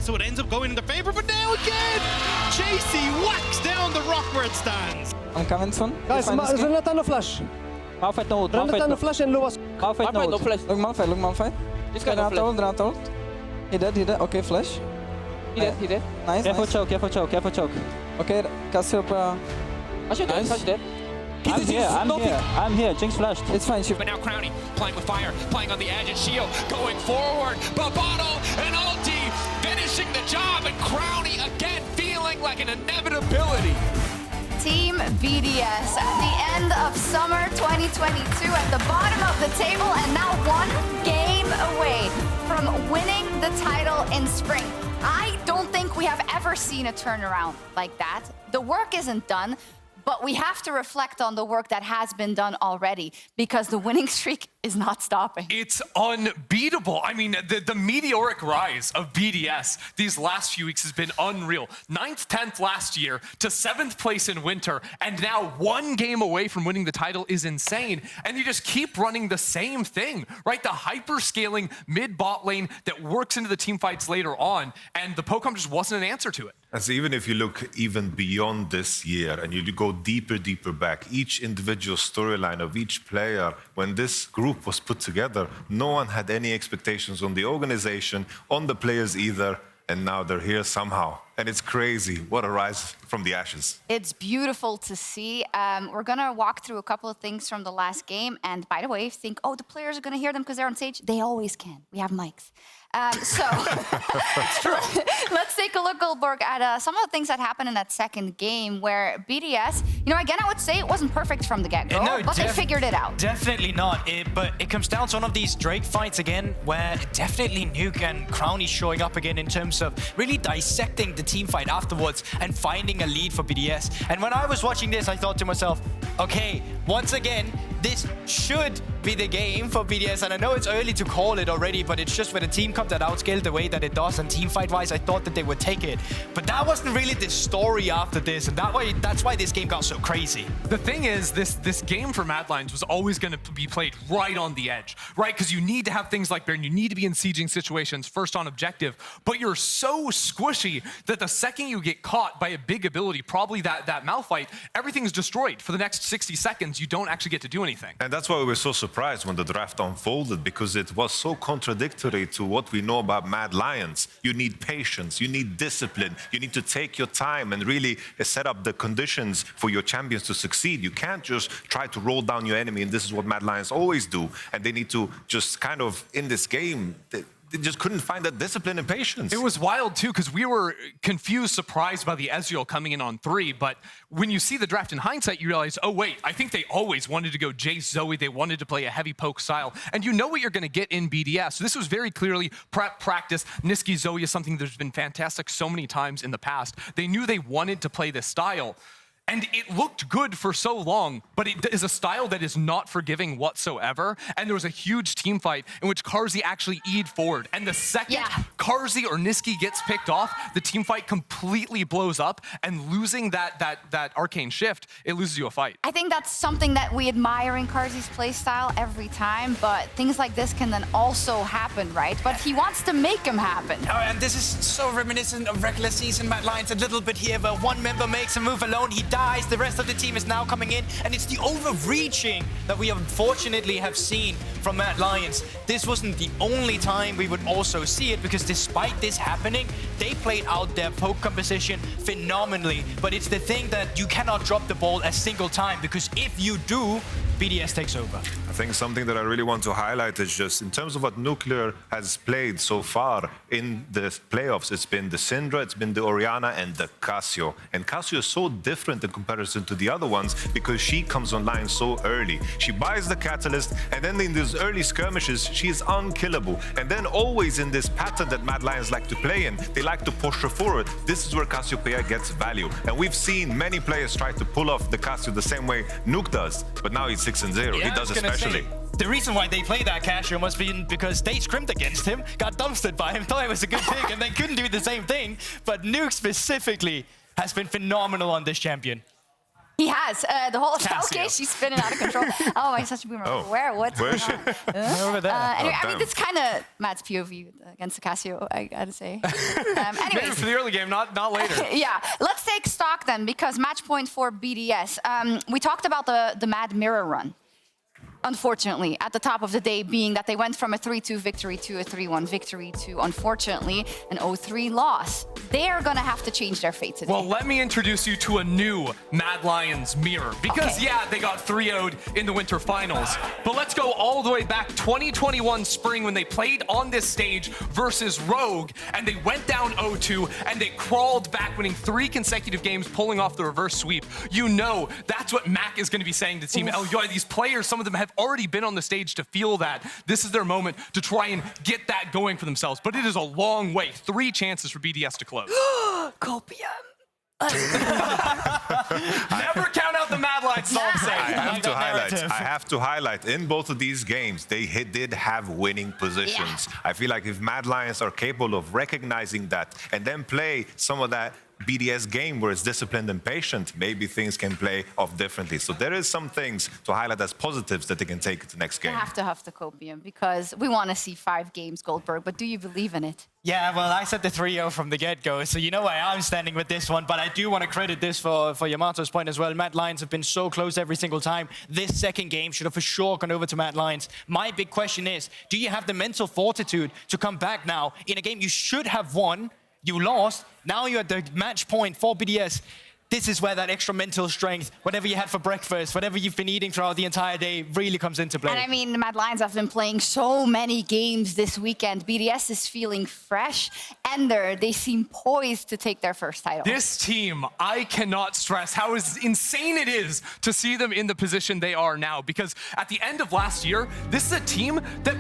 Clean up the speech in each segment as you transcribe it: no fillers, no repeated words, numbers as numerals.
so it ends up going in the favor. But now again, Chasy whacks down the rock where it stands. I'm coming soon. Guys, Renata no flash. Malphite no ult. Renata no flash and Luas. Malphite no ult. flash. Look Malphite. This guy no flash. Renata ult. He dead. Okay, flash. He dead. Nice, Careful choke. Okay, Cassiopeia. Nice. Dead. I'm here. Jinx flashed. It's fine. But now Crownie playing with fire, playing on the edge, and Sheo going forward. Babato and ulti finishing the job, and Crownie again feeling like an inevitability. Team BDS at the end of summer 2022 at the bottom of the table and now one game away from winning the title in spring. I don't think we have ever seen a turnaround like that. The work isn't done, but we have to reflect on the work that has been done already because the winning streak is not stopping. It's unbeatable. I mean, the meteoric rise of BDS these last few weeks has been unreal. 9th, 10th last year to 7th place in winter, and now one game away from winning the title is insane. And you just keep running the same thing, right? The hyper-scaling mid-bot lane that works into the team fights later on, and the Pokemon just wasn't an answer to it. And so even if you look even beyond this year and you go deeper back, each individual storyline of each player, when this group was put together, no one had any expectations on the organization, on the players either, and now they're here somehow. And it's crazy. What a rise from the ashes. It's beautiful to see. We're gonna walk through a couple of things from the last game. And by the way, if you think, oh, the players are gonna hear them because they're on stage, they always can. We have mics. Let's take a look, Guldborg, at some of the things that happened in that second game where BDS, again, I would say it wasn't perfect from the get-go, but they figured it out. Definitely not. But it comes down to one of these Drake fights again where definitely Nuke and Crownie showing up again in terms of really dissecting the team fight afterwards and finding a lead for BDS. And when I was watching this, I thought to myself, okay, once again, this should be the game for BDS. And I know it's early to call it already, but it's just when a team comes that outscaled the way that it does and team fight-wise, I thought that they would take it. But that wasn't really the story after this, and that's why this game got so crazy. The thing is, this game for Mad Lions was always going to be played right on the edge, right? Because you need to have things like Baron, you need to be in sieging situations, first on objective, but you're so squishy that the second you get caught by a big ability, probably that Malphite, everything's destroyed. For the next 60 seconds, you don't actually get to do anything. And that's why we were so surprised when the draft unfolded, because it was so contradictory to what we know about Mad Lions. You need patience, you need discipline, you need to take your time and really set up the conditions for your champions to succeed. You can't just try to roll down your enemy, and this is what Mad Lions always do. And they need to just kind of, in this game, they just couldn't find that discipline and patience. It was wild too, because we were confused, surprised by the Ezreal coming in on 3, but when you see the draft in hindsight, you realize, oh wait, I think they always wanted to go Jace Zoe, they wanted to play a heavy poke style, and you know what you're gonna get in BDS. So this was very clearly prep, practice. Nisqy Zoe is something that's been fantastic so many times in the past. They knew they wanted to play this style. And it looked good for so long, but it is a style that is not forgiving whatsoever. And there was a huge team fight in which Carzzy actually E'd forward. And the second Carzzy or Nisqy gets picked off, the team fight completely blows up, and losing that arcane shift, it loses you a fight. I think that's something that we admire in Carzzy's playstyle every time, but things like this can then also happen, right? But he wants to make them happen. Oh, and this is so reminiscent of Rekkles season Mad Lions a little bit here, where one member makes a move alone, he dies, the rest of the team is now coming in, and it's the overreaching that we unfortunately have seen from Mad Lions. This wasn't the only time we would also see it, because despite this happening, they played out their poke composition phenomenally. But it's the thing that you cannot drop the ball a single time, because if you do, BDS takes over. I think something that I really want to highlight is just in terms of what Nuclear has played so far in the playoffs, it's been the Syndra, it's been the Orianna, and the Cassio. And Cassio is so different in comparison to the other ones because she comes online so early. She buys the Catalyst, and then in these early skirmishes, she is unkillable. And then always in this pattern that Mad Lions like to play in, they like to push her forward. This is where Cassiopeia gets value. And we've seen many players try to pull off the Cassio the same way Nuke does, but now he's 6-0. He does especially. The reason why they played that Cassio must be because they scrimmed against him, got dumpstered by him, thought it was a good pick, and then couldn't do the same thing. But Nuke specifically has been phenomenal on this champion. He has. The whole... Casio. Okay, she's spinning out of control. Oh, I'm such a boomer. Oh. What's Where going is she? on? Over there. Anyway, I mean, damn. it's kind of Matt's POV against the Casio, I gotta say. Maybe Anyways. for the early game, not later. Yeah, let's take stock then, because match point for BDS. We talked about the Mad Mirror run. Unfortunately, at the top of the day being that they went from a 3-2 victory to a 3-1 victory to, unfortunately, an 0-3 loss. They are gonna have to change their fate today. Well, let me introduce you to a new Mad Lions mirror. Because, Okay. yeah, they got 3-0'd in the Winter Finals. But let's go all the way back 2021 spring when they played on this stage versus Rogue, and they went down 0-2, and they crawled back, winning 3 consecutive games, pulling off the reverse sweep. You know, that's what Mac is going to be saying to Team Elyoya. These players, some of them have already been on the stage to feel that. This is their moment to try and get that going for themselves. But it is a long way. 3 chances for BDS to close. Copium. Never count out the Mad Lions, that's all I'm saying. I have to highlight, in both of these games, they did have winning positions. I feel like if Mad Lions are capable of recognizing that and then play some of that BDS game where it's disciplined and patient, maybe things can play off differently. So there is some things to highlight as positives that they can take to the next game. I have to huff the copium because we want to see 5 games, Guldborg, but do you believe in it? Yeah, well, I said the 3-0 from the get-go, so you know where I'm standing with this one, but I do want to credit this for Yamato's point as well. Mad Lions have been so close every single time. This second game should have for sure gone over to Mad Lions. My big question is, do you have the mental fortitude to come back now in a game you should have won? You lost. Now you're at the match point for BDS. This is where that extra mental strength, whatever you had for breakfast, whatever you've been eating throughout the entire day, really comes into play. And I mean, the Mad Lions have been playing so many games this weekend. BDS is feeling fresh, and they seem poised to take their first title. This team, I cannot stress how insane it is to see them in the position they are now. Because at the end of last year, this is a team that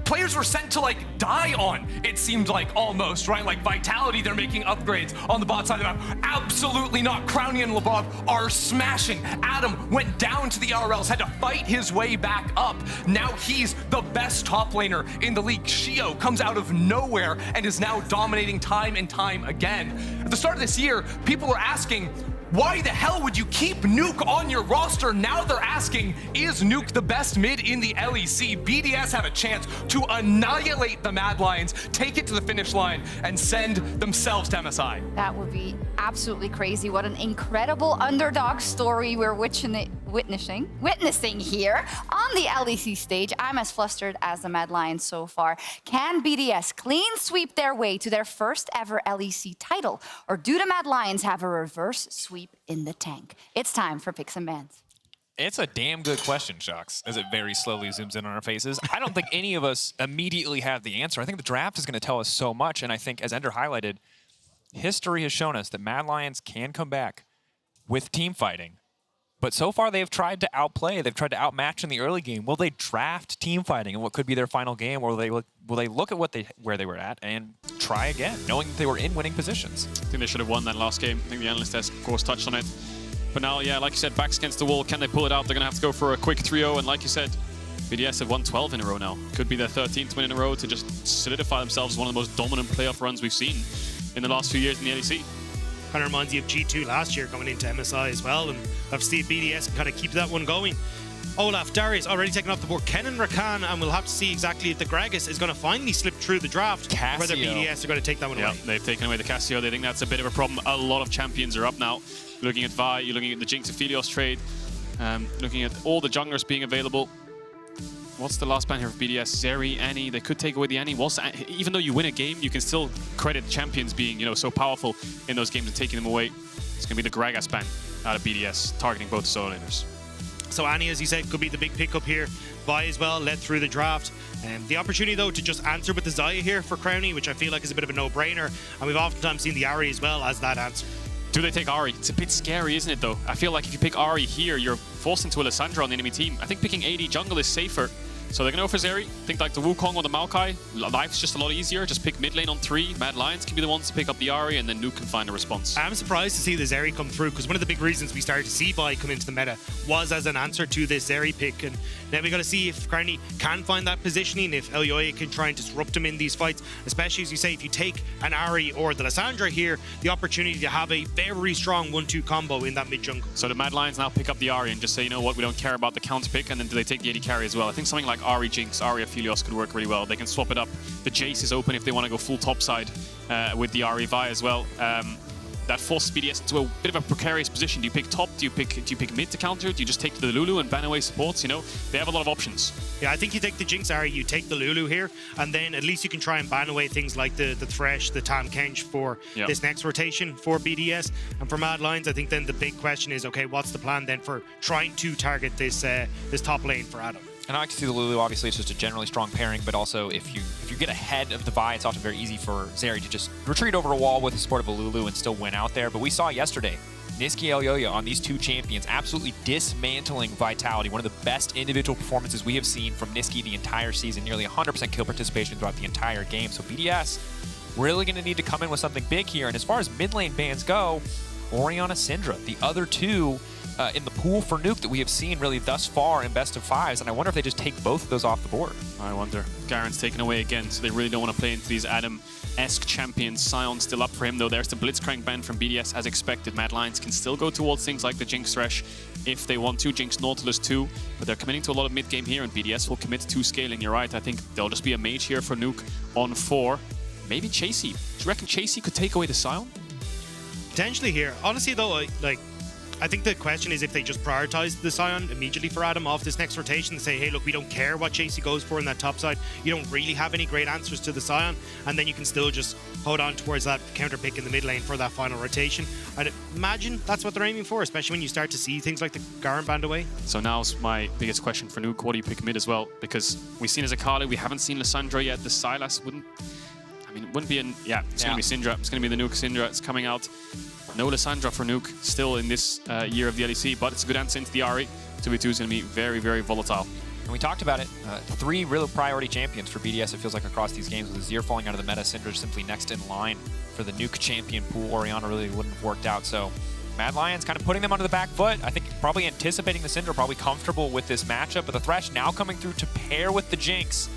players were sent to like die on, it seemed like, almost, right? Like Vitality, they're making upgrades on the bot side of the map. Absolutely not. Crownie and Labrov are smashing. Adam went down to the RLs, had to fight his way back up. Now he's the best top laner in the league. Sheo comes out of nowhere and is now dominating time and time again. At the start of this year, people were asking, why the hell would you keep Nuke on your roster? Now they're asking, is Nuke the best mid in the LEC? BDS have a chance to annihilate the Mad Lions, take it to the finish line, and send themselves to MSI. That would be absolutely crazy. What an incredible underdog story we're witnessing here on the LEC stage. I'm as flustered as the Mad Lions so far. Can BDS clean sweep their way to their first ever LEC title? Or do the Mad Lions have a reverse sweep in the tank? It's time for Picks and Bans. It's a damn good question, Sjokz, as it very slowly zooms in on our faces. I don't think any of us immediately have the answer. I think the draft is going to tell us so much, and I think, as Ender highlighted, history has shown us that Mad Lions can come back with team fighting. But so far, they've tried to outplay. They've tried to outmatch in the early game. Will they draft team fighting in what could be their final game, or will they look at where they were at and try again, knowing that they were in winning positions? I think they should have won that last game. I think the Analyst has, of course, touched on it. But now, yeah, like you said, backs against the wall. Can they pull it out? They're going to have to go for a quick 3-0. And like you said, BDS have won 12 in a row now. Could be their 13th win in a row to just solidify themselves as one of the most dominant playoff runs we've seen in the last few years in the LEC. Kind of reminds you of G2 last year coming into MSI as well, and obviously BDS can kind of keep that one going. Olaf, Darius already taken off the board. Kennen, Rakan, and we'll have to see exactly if the Gragas is going to finally slip through the draft, Casio. whether BDS are going to take that one away. They've taken away the Casio. They think that's a bit of a problem. A lot of champions are up now. You're looking at Vi, you're looking at the Jinx Aphelios trade, looking at all the junglers being available. What's the last ban here for BDS? Zeri, Annie, they could take away the Annie. Even though you win a game, you can still credit the champions being, so powerful in those games and taking them away. It's going to be the Gragas ban out of BDS, targeting both solo laners. So Annie, as you said, could be the big pickup here. Vi as well, led through the draft. The opportunity, though, to just answer with the Xayah here for Crownie, which I feel like is a bit of a no-brainer. And we've oftentimes seen the Ahri as well as that answer. Do they take Ahri? It's a bit scary, isn't it, though? I feel like if you pick Ahri here, you're forced into a Lissandra on the enemy team. I think picking AD jungle is safer. So they're going to go for Zeri. Think like the Wukong or the Maokai. Life's just a lot easier. Just pick mid lane on 3. Mad Lions can be the ones to pick up the Ahri, and then Nuke can find a response. I'm surprised to see the Zeri come through, because one of the big reasons we started to see Vi come into the meta was as an answer to this Zeri pick. And now we got to see if Crownie can find that positioning, if Elyoya can try and disrupt him in these fights, especially as you say, if you take an Ahri or the Lissandra here, the opportunity to have a very strong 1-2 combo in that mid jungle. So the Mad Lions now pick up the Ahri and just say, you know what, we don't care about the counter pick, and then do they take the AD carry as well? I think something like Ahri Jinx, Ahri Aphelios could work really well. They can swap it up. The Jace is open if they want to go full topside with the Ahri Vi as well. That forces BDS into a bit of a precarious position. Do you pick top? Do you pick mid to counter? Do you just take the Lulu and ban away supports? You know, they have a lot of options. Yeah, I think you take the Jinx Ahri, you take the Lulu here, and then at least you can try and ban away things like the Thresh, the Tahm Kench for this next rotation for BDS. And for Mad Lions, I think then the big question is, okay, what's the plan then for trying to target this this top lane for Adam? And I like to see the Lulu. Obviously, it's just a generally strong pairing, but also if you get ahead of the Vi, it's often very easy for Zeri to just retreat over a wall with the support of a Lulu and still win out there. But we saw yesterday, Nisqy Elyoya on these two champions absolutely dismantling Vitality. One of the best individual performances we have seen from Nisqy the entire season. Nearly 100% kill participation throughout the entire game. So BDS really going to need to come in with something big here. And as far as mid lane bans go, Orianna, Syndra, the other two in the pool for Nuke that we have seen really thus far in best of fives, and I wonder if they just take both of those off the board. I wonder. Garen's taken away again, so they really don't want to play into these Adam-esque champions. Sion still up for him, though. There's the Blitzcrank ban from BDS as expected. Mad Lions can still go towards things like the Jinx Thresh if they want to. Jinx Nautilus too, but they're committing to a lot of mid-game here, and BDS will commit to scaling. You're right, I think there'll just be a mage here for Nuke on 4. Maybe Chasy. Do you reckon Chasy could take away the Sion? Potentially here. Honestly, though, I think the question is if they just prioritize the Sion immediately for Adam off this next rotation and say, hey, look, we don't care what Chasy goes for in that top side. You don't really have any great answers to the Sion, and then you can still just hold on towards that counter pick in the mid lane for that final rotation. I'd imagine that's what they're aiming for, especially when you start to see things like the Garen band away. So now's my biggest question for Nuke. What do you pick mid as well? Because we've seen Zakali, we haven't seen Lissandra yet. The Sylas wouldn't... I mean, it wouldn't be an... Yeah, it's going to be Syndra. It's going to be the Nuke Syndra. It's coming out. No Lissandra for Nuke still in this year of the LEC, but it's a good answer into the Ahri. 2v2 is going to be very, very volatile. And we talked about it. 3 real priority champions for BDS, it feels like, across these games. With Azir falling out of the meta, Syndra simply next in line for the Nuke champion pool. Orianna really wouldn't have worked out. So Mad Lions kind of putting them onto the back foot. I think probably anticipating the Syndra, probably comfortable with this matchup. But the Thresh now coming through to pair with the Jinx.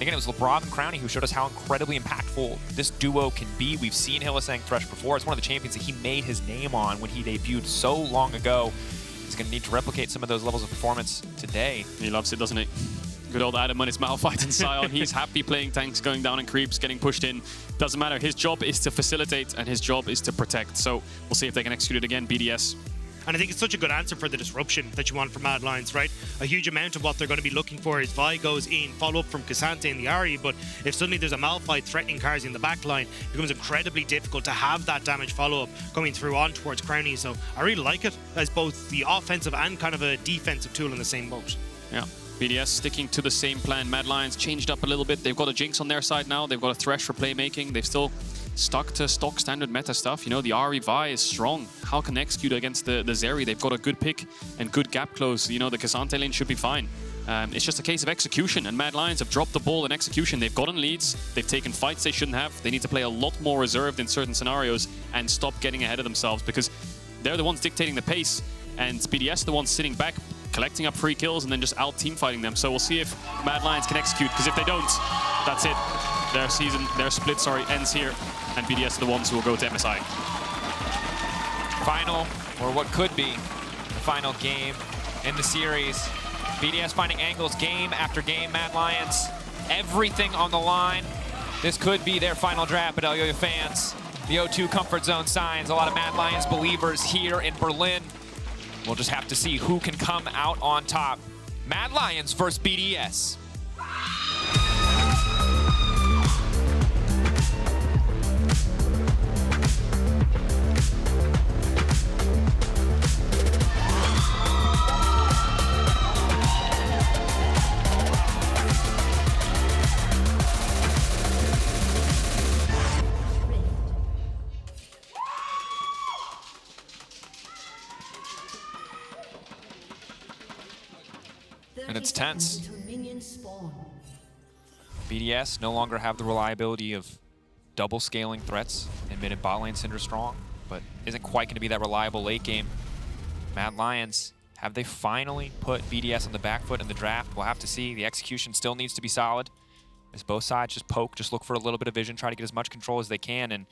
Again, it was Labrov and Crownie who showed us how incredibly impactful this duo can be. We've seen Hylissang Thresh before. It's one of the champions that he made his name on when he debuted so long ago. He's going to need to replicate some of those levels of performance today. He loves it, doesn't he? Good old Adam and his Malphite and Sion. He's happy playing tanks, going down in creeps, getting pushed in. Doesn't matter. His job is to facilitate and his job is to protect. So we'll see if they can execute it again, BDS. And I think it's such a good answer for the disruption that you want from Mad Lions, right? A huge amount of what they're going to be looking for is Vi goes in, follow up from K'Sante and the Ahri, but if suddenly there's a Malphite threatening Carzzy in the back line, it becomes incredibly difficult to have that damage follow-up coming through on towards Crownie. So I really like it as both the offensive and kind of a defensive tool in the same boat. Yeah. BDS sticking to the same plan. Mad Lions changed up a little bit. They've got a Jinx on their side now. They've got a Thresh for playmaking. They've still stuck to stock standard meta stuff. You know, the Ahri Vi is strong. How can they execute against the Zeri? They've got a good pick and good gap close. You know, the K'Sante lane should be fine. It's just a case of execution, and Mad Lions have dropped the ball in execution. They've gotten leads. They've taken fights they shouldn't have. They need to play a lot more reserved in certain scenarios and stop getting ahead of themselves, because they're the ones dictating the pace, and BDS the ones sitting back, collecting up free kills and then just out team fighting them. So we'll see if Mad Lions can execute, because if they don't, that's it. Their split, ends here, and BDS are the ones who will go to MSI. Final, or what could be the final game in the series. BDS finding angles game after game. Mad Lions, everything on the line. This could be their final draft, but Elyoya fans, the O2 comfort zone signs. A lot of Mad Lions believers here in Berlin. We'll just have to see who can come out on top. Mad Lions versus BDS. And it's tense. BDS no longer have the reliability of double scaling threats in mid and bot lane. Syndra strong, but isn't quite going to be that reliable late game. Mad Lions, have they finally put BDS on the back foot in the draft? We'll have to see. The execution still needs to be solid. As both sides just poke, just look for a little bit of vision, try to get as much control as they can, and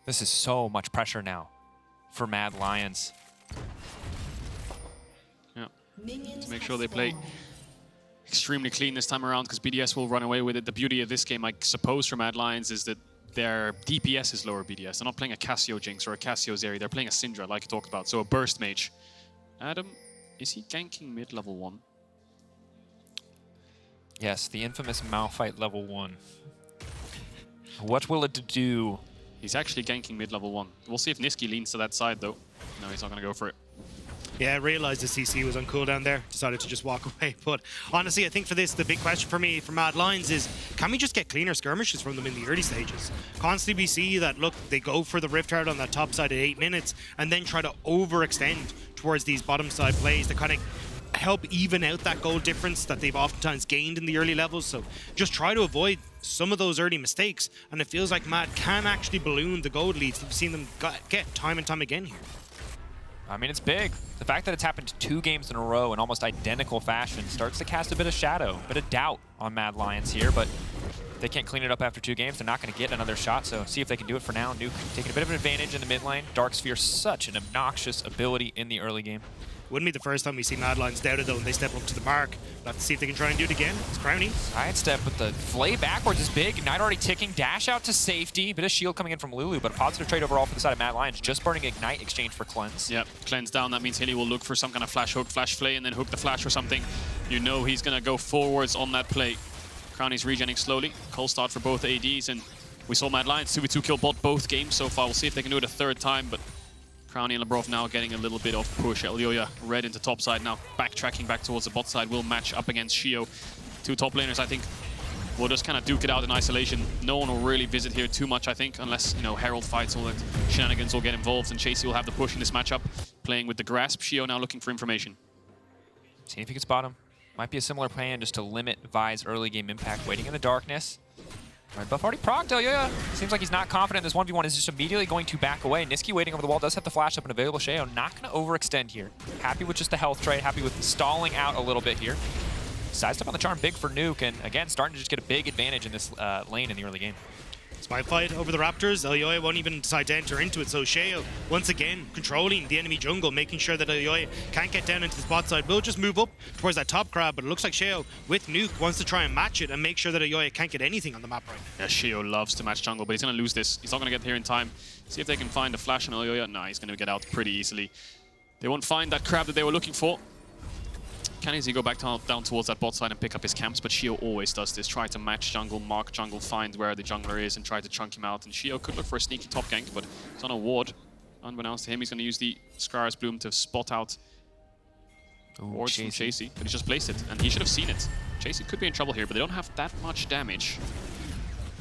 this is so much pressure now for Mad Lions. Yeah, to make sure they play extremely clean this time around, because BDS will run away with it. The beauty of this game, I suppose, for Mad Lions is that their DPS is lower BDS. They're not playing a Casio Jinx or a Casio Zeri. They're playing a Syndra, like I talked about, so a burst mage. Adam, is he ganking mid level 1? Yes, the infamous Malphite level 1. What will it do? He's actually ganking mid level 1. We'll see if Nisqy leans to that side, though. No, he's not going to go for it. Yeah, I realized the CC was on cooldown there. Decided to just walk away. But honestly, I think for this, the big question for me, for Mad Lions, is can we just get cleaner skirmishes from them in the early stages? Constantly we see that, look, they go for the Rift Herald on that top side at 8 minutes and then try to overextend towards these bottom side plays to kind of help even out that goal difference that they've oftentimes gained in the early levels. So just try to avoid some of those early mistakes. And it feels like Mad can actually balloon the gold leads. We've seen them get time and time again here. I mean, it's big. The fact that it's happened 2 games in a row in almost identical fashion starts to cast a bit of shadow, a bit of doubt on Mad Lions here, but if they can't clean it up after 2 games, they're not going to get another shot, so see if they can do it for now. Nuke taking a bit of an advantage in the mid lane. Dark Sphere, such an obnoxious ability in the early game. Wouldn't be the first time we see Mad Lions doubted, though, when they step up to the mark. We'll have to see if they can try and do it again. It's Crownie. Sidestep, but the flay backwards is big. Ignite already ticking. Dash out to safety. Bit of shield coming in from Lulu, but a positive trade overall for the side of Mad Lions. Just burning Ignite exchange for Cleanse. Yep, Cleanse down. That means Hilly will look for some kind of flash hook, flash flay, and then hook the flash or something. You know he's going to go forwards on that play. Crownie's regenning slowly. Cold start for both ADs, and we saw Mad Lions 2v2 kill bot both games so far. We'll see if they can do it a 3rd time, but Crownie and Labrov now getting a little bit of push. Elyoya red into top side, now backtracking back towards the bot side. Will match up against Sheo. 2 top laners, I think, will just kind of duke it out in isolation. No one will really visit here too much, I think, unless, you know, Herald fights, all that shenanigans will get involved, and Chasy will have the push in this matchup. Playing with the grasp. Sheo now looking for information. See if he can spot him. Might be a similar plan just to limit Vi's early game impact. Waiting in the darkness. Red buff already procced Elyoya. Seems like he's not confident this 1v1 is just immediately going to back away. Nisqy waiting over the wall, does have the flash up and available. Sheo not going to overextend here. Happy with just the health trade, happy with stalling out a little bit here. Sidestep on the charm, big for Nuke, and again, starting to just get a big advantage in this lane in the early game. Spy fight over the Raptors. Elyoya won't even decide to enter into it, so Sheo, once again, controlling the enemy jungle, making sure that Elyoya can't get down into the spot side. Will just move up towards that top crab, but it looks like Sheo, with Nuke, wants to try and match it and make sure that Elyoya can't get anything on the map right now. Yeah, Sheo loves to match jungle, but he's going to lose this. He's not going to get here in time. See if they can find a flash on Elyoya. No, he's going to get out pretty easily. They won't find that crab that they were looking for. Can he go back down towards that bot side and pick up his camps? But Sheo always does this. Try to match jungle, mark jungle, find where the jungler is, and try to chunk him out. And Sheo could look for a sneaky top gank, but it's on a ward. Unbeknownst to him, he's going to use the Scar's Bloom to spot out wards from Chasy. But he just placed it, and he should have seen it. Chasy could be in trouble here, but they don't have that much damage.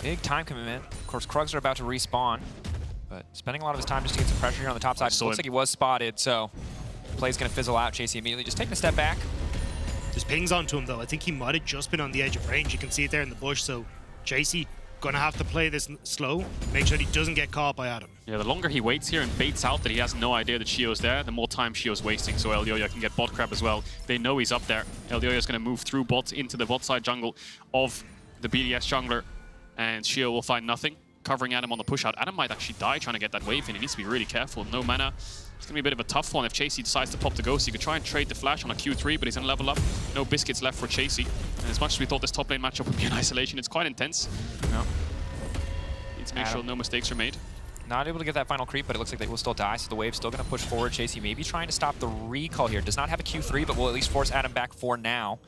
Big time commitment. Of course, Krugs are about to respawn, but spending a lot of his time just to get some pressure here on the top side. Looks like he was spotted, so play's going to fizzle out. Chasy immediately just taking a step back. Just pings onto him, though. I think he might have just been on the edge of range. You can see it there in the bush, so Chasy gonna have to play this slow, make sure he doesn't get caught by Adam. Yeah, the longer he waits here and baits out that he has no idea that Sheo's there, the more time Sheo's wasting, so Elyoya can get bot crab as well. They know he's up there. Elyoya's gonna move through bot into the bot side jungle of the BDS jungler, and Sheo will find nothing, covering Adam on the push out. Adam might actually die trying to get that wave in. He needs to be really careful. No mana. It's going to be a bit of a tough one if Chasy decides to pop the ghost. He could try and trade the flash on a Q3, but he's going to level up. No biscuits left for Chasy. And as much as we thought this top lane matchup would be in isolation, it's quite intense. No. Need to make sure no mistakes are made. Not able to get that final creep, but it looks like they will still die, so the wave's still going to push forward. Chasy maybe trying to stop the recall here. Does not have a Q3, but will at least force Adam back for now.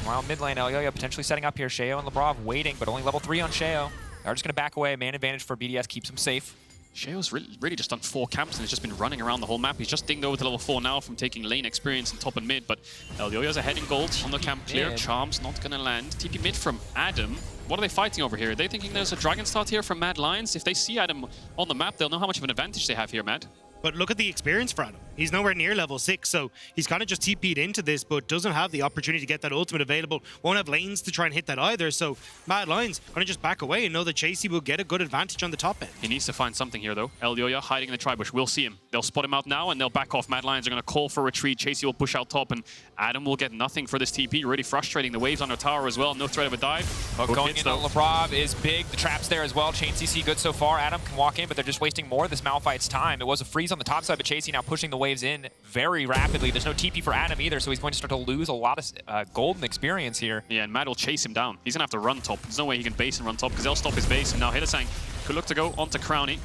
While mid lane, Elyoya potentially setting up here. Sheo and Labrov waiting, but only level 3 on Sheo. They're just going to back away. Man advantage for BDS keeps him safe. Sheo's really just done 4 camps and has just been running around the whole map. He's just dinged over to level 4 now from taking lane experience in top and mid, but Elyoya's ahead in gold on the camp clear. Charm's not going to land. TP mid from Adam. What are they fighting over here? Are they thinking there's a Dragon start here from Mad Lions? If they see Adam on the map, they'll know how much of an advantage they have here, Mad. But look at the experience for Adam. He's nowhere near level 6, so he's kind of just TP'd into this, but doesn't have the opportunity to get that ultimate available. Won't have lanes to try and hit that either, so Mad Lions going to just back away and know that Chasy will get a good advantage on the top end. He needs to find something here, though. Elyoya hiding in the tri-bush. We'll see him. They'll spot him out now, and they'll back off. Mad Lions are going to call for retreat. Chasy will push out top, and Adam will get nothing for this TP. Really frustrating. The waves on their tower as well. No threat of a dive. But going into Labrov is big. The trap's there as well. Chain CC good so far. Adam can walk in, but they're just wasting more of this Malphite's time. It was a freeze on the top side, but Chasy now pushing the waves in very rapidly. There's no TP for Adam either, so he's going to start to lose a lot of golden experience here. Yeah, and Mad will chase him down. He's going to have to run top. There's no way he can base and run top because they'll stop his base. And now Hylissang could look to go onto Crownie.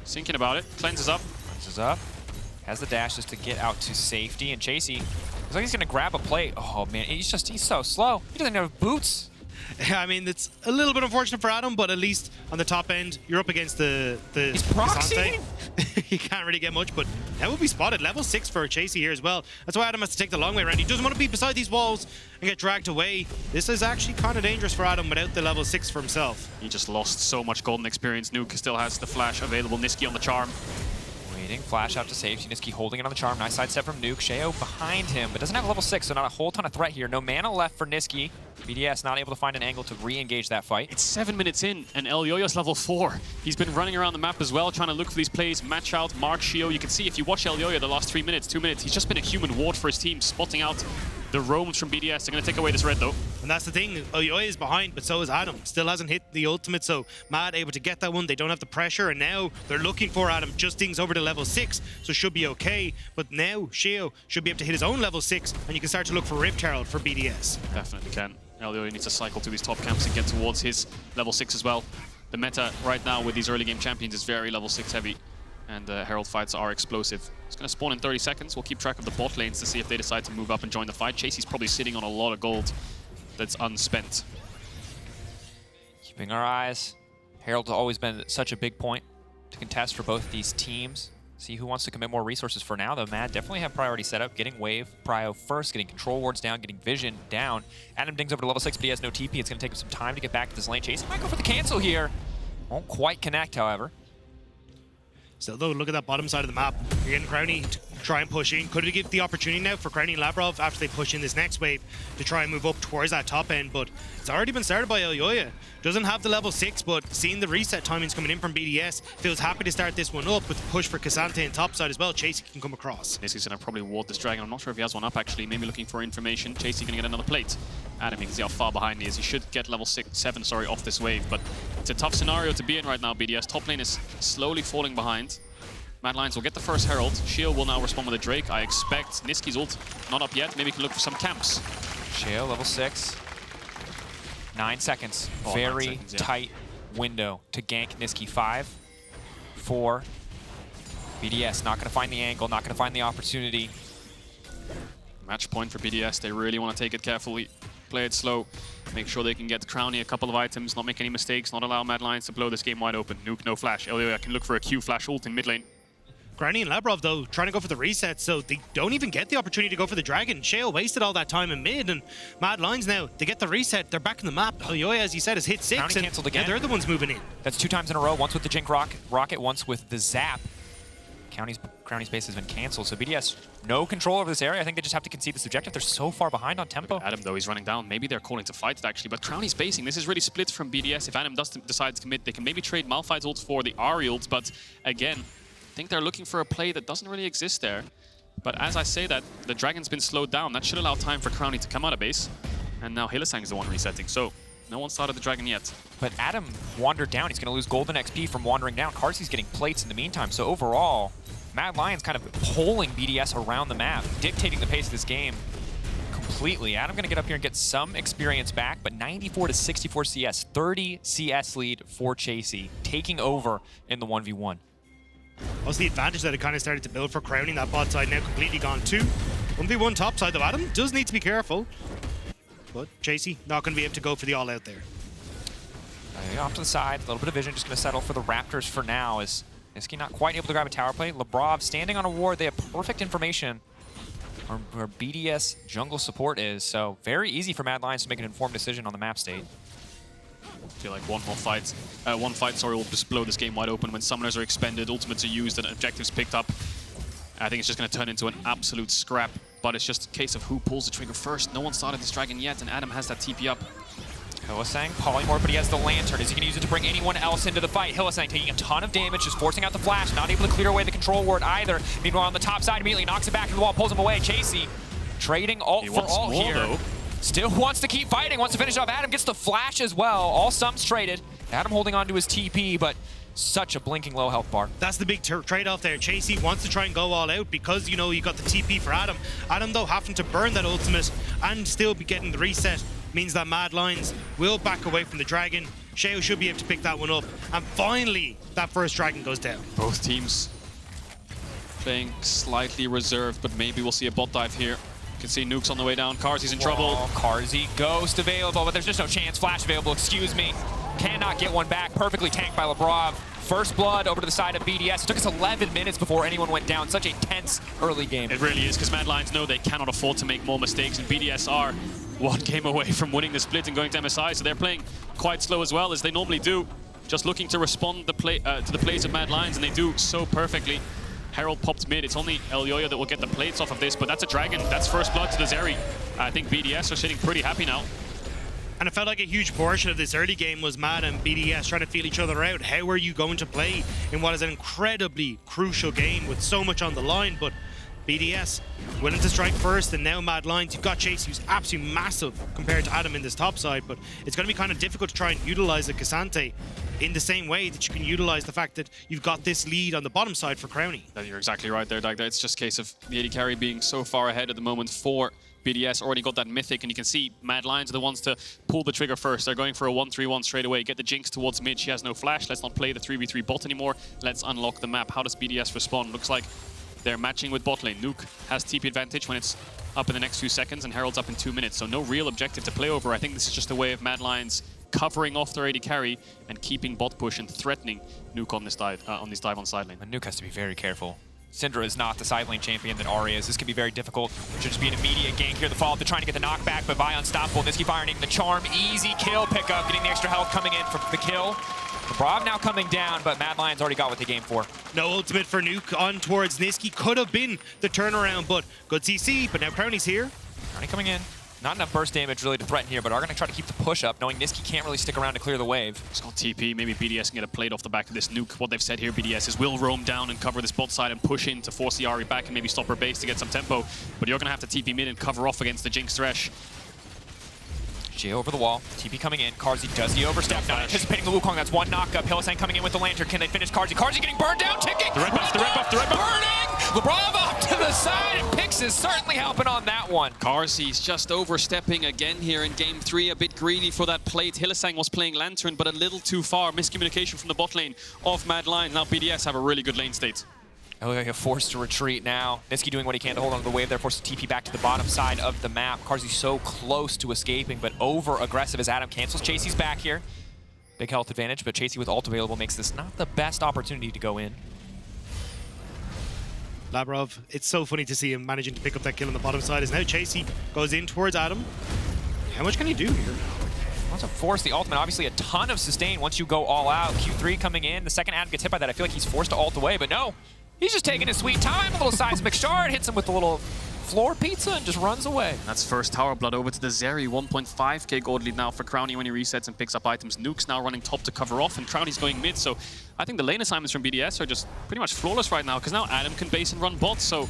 Thinking about it. Cleanses up. Cleanses up. Has the dash just to get out to safety. And Chasy looks like he's going to grab a plate. Oh, man. He's so slow. He doesn't have boots. I mean, it's a little bit unfortunate for Adam, but at least on the top end, you're up against the He's proxying. He can't really get much, but that will be spotted. Level 6 for Chasy here as well. That's why Adam has to take the long way around. He doesn't want to be beside these walls and get dragged away. This is actually kind of dangerous for Adam without the level 6 for himself. He just lost so much golden experience. Nuke still has the flash available. Nisqy on the charm. Waiting, flash out to safety. Nisqy holding it on the charm. Nice sidestep from Nuke. Sheo behind him, but doesn't have level 6, so not a whole ton of threat here. No mana left for Nisqy. BDS not able to find an angle to re-engage that fight. It's 7 minutes in, and Elyoya's level 4. He's been running around the map as well, trying to look for these plays, match out, mark Sheo. You can see if you watch Elyoya the last 3 minutes, 2 minutes, he's just been a human ward for his team, spotting out the roams from BDS. They're going to take away this red, though. And that's the thing, Elyoya is behind, but so is Adam. Still hasn't hit the ultimate, so Mad able to get that one. They don't have the pressure, and now they're looking for Adam. Just things over to level 6, so should be okay. But now Sheo should be able to hit his own level 6, and you can start to look for Rift Herald for BDS. Definitely can. Elyoya needs to cycle to these top camps and get towards his level 6 as well. The meta right now with these early game champions is very level 6 heavy, and Herald fights are explosive. It's going to spawn in 30 seconds. We'll keep track of the bot lanes to see if they decide to move up and join the fight. Chasy's probably sitting on a lot of gold that's unspent. Keeping our eyes. Herald's always been such a big point to contest for both these teams. See who wants to commit more resources for now, though. Mad definitely have priority set up. Getting wave prio first, getting control wards down, getting vision down. Adam dings over to level 6, but he has no TP. It's going to take him some time to get back to this lane. Chasy might go for the cancel here. Won't quite connect, however. Still, though, look at that bottom side of the map. You're getting Crownie to try and push in. Could it give the opportunity now for Crownie and Labrov after they push in this next wave to try and move up towards that top end? But it's already been started by Elyoya. Doesn't have the level 6, but seeing the reset timings coming in from BDS, feels happy to start this one up with the push for K'Sante and top side as well. Chasy can come across. Nisqy's going to probably ward this dragon. I'm not sure if he has one up, actually. Maybe looking for information. Chasy going to get another plate. Adam, you can see how far behind he is. He should get level 7 off this wave, but it's a tough scenario to be in right now, BDS. Top lane is slowly falling behind. Mad Lions will get the first Herald. Sheo will now respond with a Drake. I expect Nisqy's ult not up yet. Maybe he can look for some camps. Sheo, level 6. 9 seconds. Oh, Very 9 seconds, yeah. tight window to gank Nisqy. 5, 4. BDS not going to find the angle, not going to find the opportunity. Match point for BDS. They really want to take it carefully. Play it slow. Make sure they can get Crownie a couple of items, not make any mistakes, not allow Mad Lions to blow this game wide open. Nuke, no flash. Elyoya can look for a Q flash ult in mid lane. Crownie and Labrov, though, trying to go for the reset, so they don't even get the opportunity to go for the dragon. Sheo wasted all that time in mid, and Mad Lions now, they get the reset. They're back in the map. Elyoya, as you said, has hit 6. Crownie and canceled again. Yeah, they're the ones moving in. That's 2 times in a row. Once with the Jinx rocket, once with the zap. Crownie's base has been canceled, so BDS, no control over this area. I think they just have to concede this objective. They're so far behind on tempo. Adam, though, he's running down. Maybe they're calling to fight it, actually, but Crownie's basing. This is really split from BDS. If Adam does decide to commit, they can maybe trade Malphite's ult for the Ahri ult, but again, I think they're looking for a play that doesn't really exist there. But as I say that, the dragon's been slowed down. That should allow time for Crownie to come out of base, and now Hylissang is the one resetting, so no one started the dragon yet. But Adam wandered down. He's going to lose golden XP from wandering down. Carzzy's getting plates in the meantime, so overall, Mad Lions kind of pulling BDS around the map, dictating the pace of this game completely. Adam going to get up here and get some experience back, but 94 to 64 CS, 30 CS lead for Chasy, taking over in the 1v1. Also the advantage that it kind of started to build for Crownie, that bot side now completely gone too. 1v1 top side though. Adam does need to be careful, but Chasy not going to be able to go for the all out there. Off to the side, a little bit of vision, just going to settle for the Raptors for now as Nisqy not quite able to grab a tower play. Labrov standing on a ward. They have perfect information where BDS jungle support is, so very easy for Mad Lions to make an informed decision on the map state. I feel like one fight will just blow this game wide open when summoners are expended, ultimates are used, and objectives picked up. I think it's just going to turn into an absolute scrap, but it's just a case of who pulls the trigger first. No one started this dragon yet, and Adam has that TP up. Hylissang, polymorph, but he has the lantern. Is he going to use it to bring anyone else into the fight? Hylissang taking a ton of damage, just forcing out the flash, not able to clear away the control ward either. Meanwhile, on the top side, immediately knocks it back into the wall, pulls him away. Chasy trading ult for ult here. Though. Still wants to keep fighting, wants to finish off. Adam gets the flash as well. All sums traded. Adam holding on to his TP, but such a blinking low health bar. That's the big trade-off there. Chasy wants to try and go all out because, you know, you got the TP for Adam. Adam, though, having to burn that ultimate and still be getting the reset means that Mad Lions will back away from the dragon. Sheo should be able to pick that one up. And finally, that first dragon goes down. Both teams playing slightly reserved, but maybe we'll see a bot dive here. You can see Nukes on the way down. Carzzy's in trouble. Carzzy, Ghost available, but there's just no chance. Flash available, excuse me. Cannot get one back. Perfectly tanked by Labrov. First blood over to the side of BDS. It took us 11 minutes before anyone went down. Such a tense early game. It really is, because Mad Lions know they cannot afford to make more mistakes, and BDS are one game away from winning the split and going to MSI, so they're playing quite slow as well, as they normally do. Just looking to respond to the plays of Mad Lions, and they do so perfectly. Herald popped mid. It's only Elyoya that will get the plates off of this, but that's a dragon. That's first blood to the Zeri. I think BDS are sitting pretty happy now. And it felt like a huge portion of this early game was Mad and BDS trying to feel each other out. How are you going to play in what is an incredibly crucial game with so much on the line? But BDS willing to strike first, and now Mad Lions. You've got Chasy, who's absolutely massive compared to Adam in this top side, but it's going to be kind of difficult to try and utilize a Cassante in the same way that you can utilize the fact that you've got this lead on the bottom side for Crownie. You're exactly right there, Dagda. It's just a case of the AD carry being so far ahead at the moment for BDS. Already got that mythic, and you can see Mad Lions are the ones to pull the trigger first. They're going for a 1-3-1 straight away. Get the Jinx towards mid. She has no flash. Let's not play the 3v3 bot anymore. Let's unlock the map. How does BDS respond? Looks like they're matching with bot lane. Nuke has TP advantage when it's up in the next few seconds, and Herald's up in 2 minutes. So no real objective to play over. I think this is just a way of Mad Lions covering off their AD carry and keeping bot push and threatening Nuke on this dive on side lane. And Nuke has to be very careful. Syndra is not the side lane champion that Ahri is. This could be very difficult. Should just be an immediate gank here. The follow-up, they're trying to get the knockback, but Vi unstoppable. Nisqy firing the charm. Easy kill pickup, getting the extra health coming in for the kill. Labrov now coming down, but Mad Lions already got what they came for. No ultimate for Nuke on towards Nisqy. Could have been the turnaround, but good CC. But now Crownie's here. Crownie coming in. Not enough burst damage really to threaten here, but are going to try to keep the push up, knowing Nisqy can't really stick around to clear the wave. It's all TP. Maybe BDS can get a plate off the back of this Nuke. What they've said here, BDS, is we'll roam down and cover this bot side and push in to force the Ahri back and maybe stop her base to get some tempo. But you're going to have to TP mid and cover off against the Jinx Thresh. Sheo over the wall. TP coming in. Carzzy does the overstep. Not anticipating the Wukong. That's one knockup. Hylissang coming in with the lantern. Can they finish Carzzy? Carzzy getting burned down. Ticking. The red buff, the red buff, the red buff. Burning. Labrov up to the side. And Pix is certainly helping on that one. Carzzy's just overstepping again here in game 3. A bit greedy for that plate. Hylissang was playing lantern, but a little too far. Miscommunication from the bot lane of Mad Lions. Now BDS have a really good lane state. Elyoya forced to retreat now. Nisqy doing what he can to hold on to the wave there, forced to TP back to the bottom side of the map. Carzzy so close to escaping, but over-aggressive as Adam cancels. Chasy's back here. Big health advantage, but Chasy with ult available makes this not the best opportunity to go in. Labrov, it's so funny to see him managing to pick up that kill on the bottom side as now Chasy goes in towards Adam. How much can he do here? Wants to force the ultimate. Obviously a ton of sustain once you go all out. Q3 coming in. The second Adam gets hit by that. I feel like he's forced to ult away, but no. He's just taking his sweet time. A little seismic shard, hits him with a little floor pizza and just runs away. That's first tower blood over to the Zeri. 1.5k gold lead now for Crownie when he resets and picks up items. Nuke's now running top to cover off, and Crownie's going mid. So I think the lane assignments from BDS are just pretty much flawless right now, because now Adam can base and run bots. So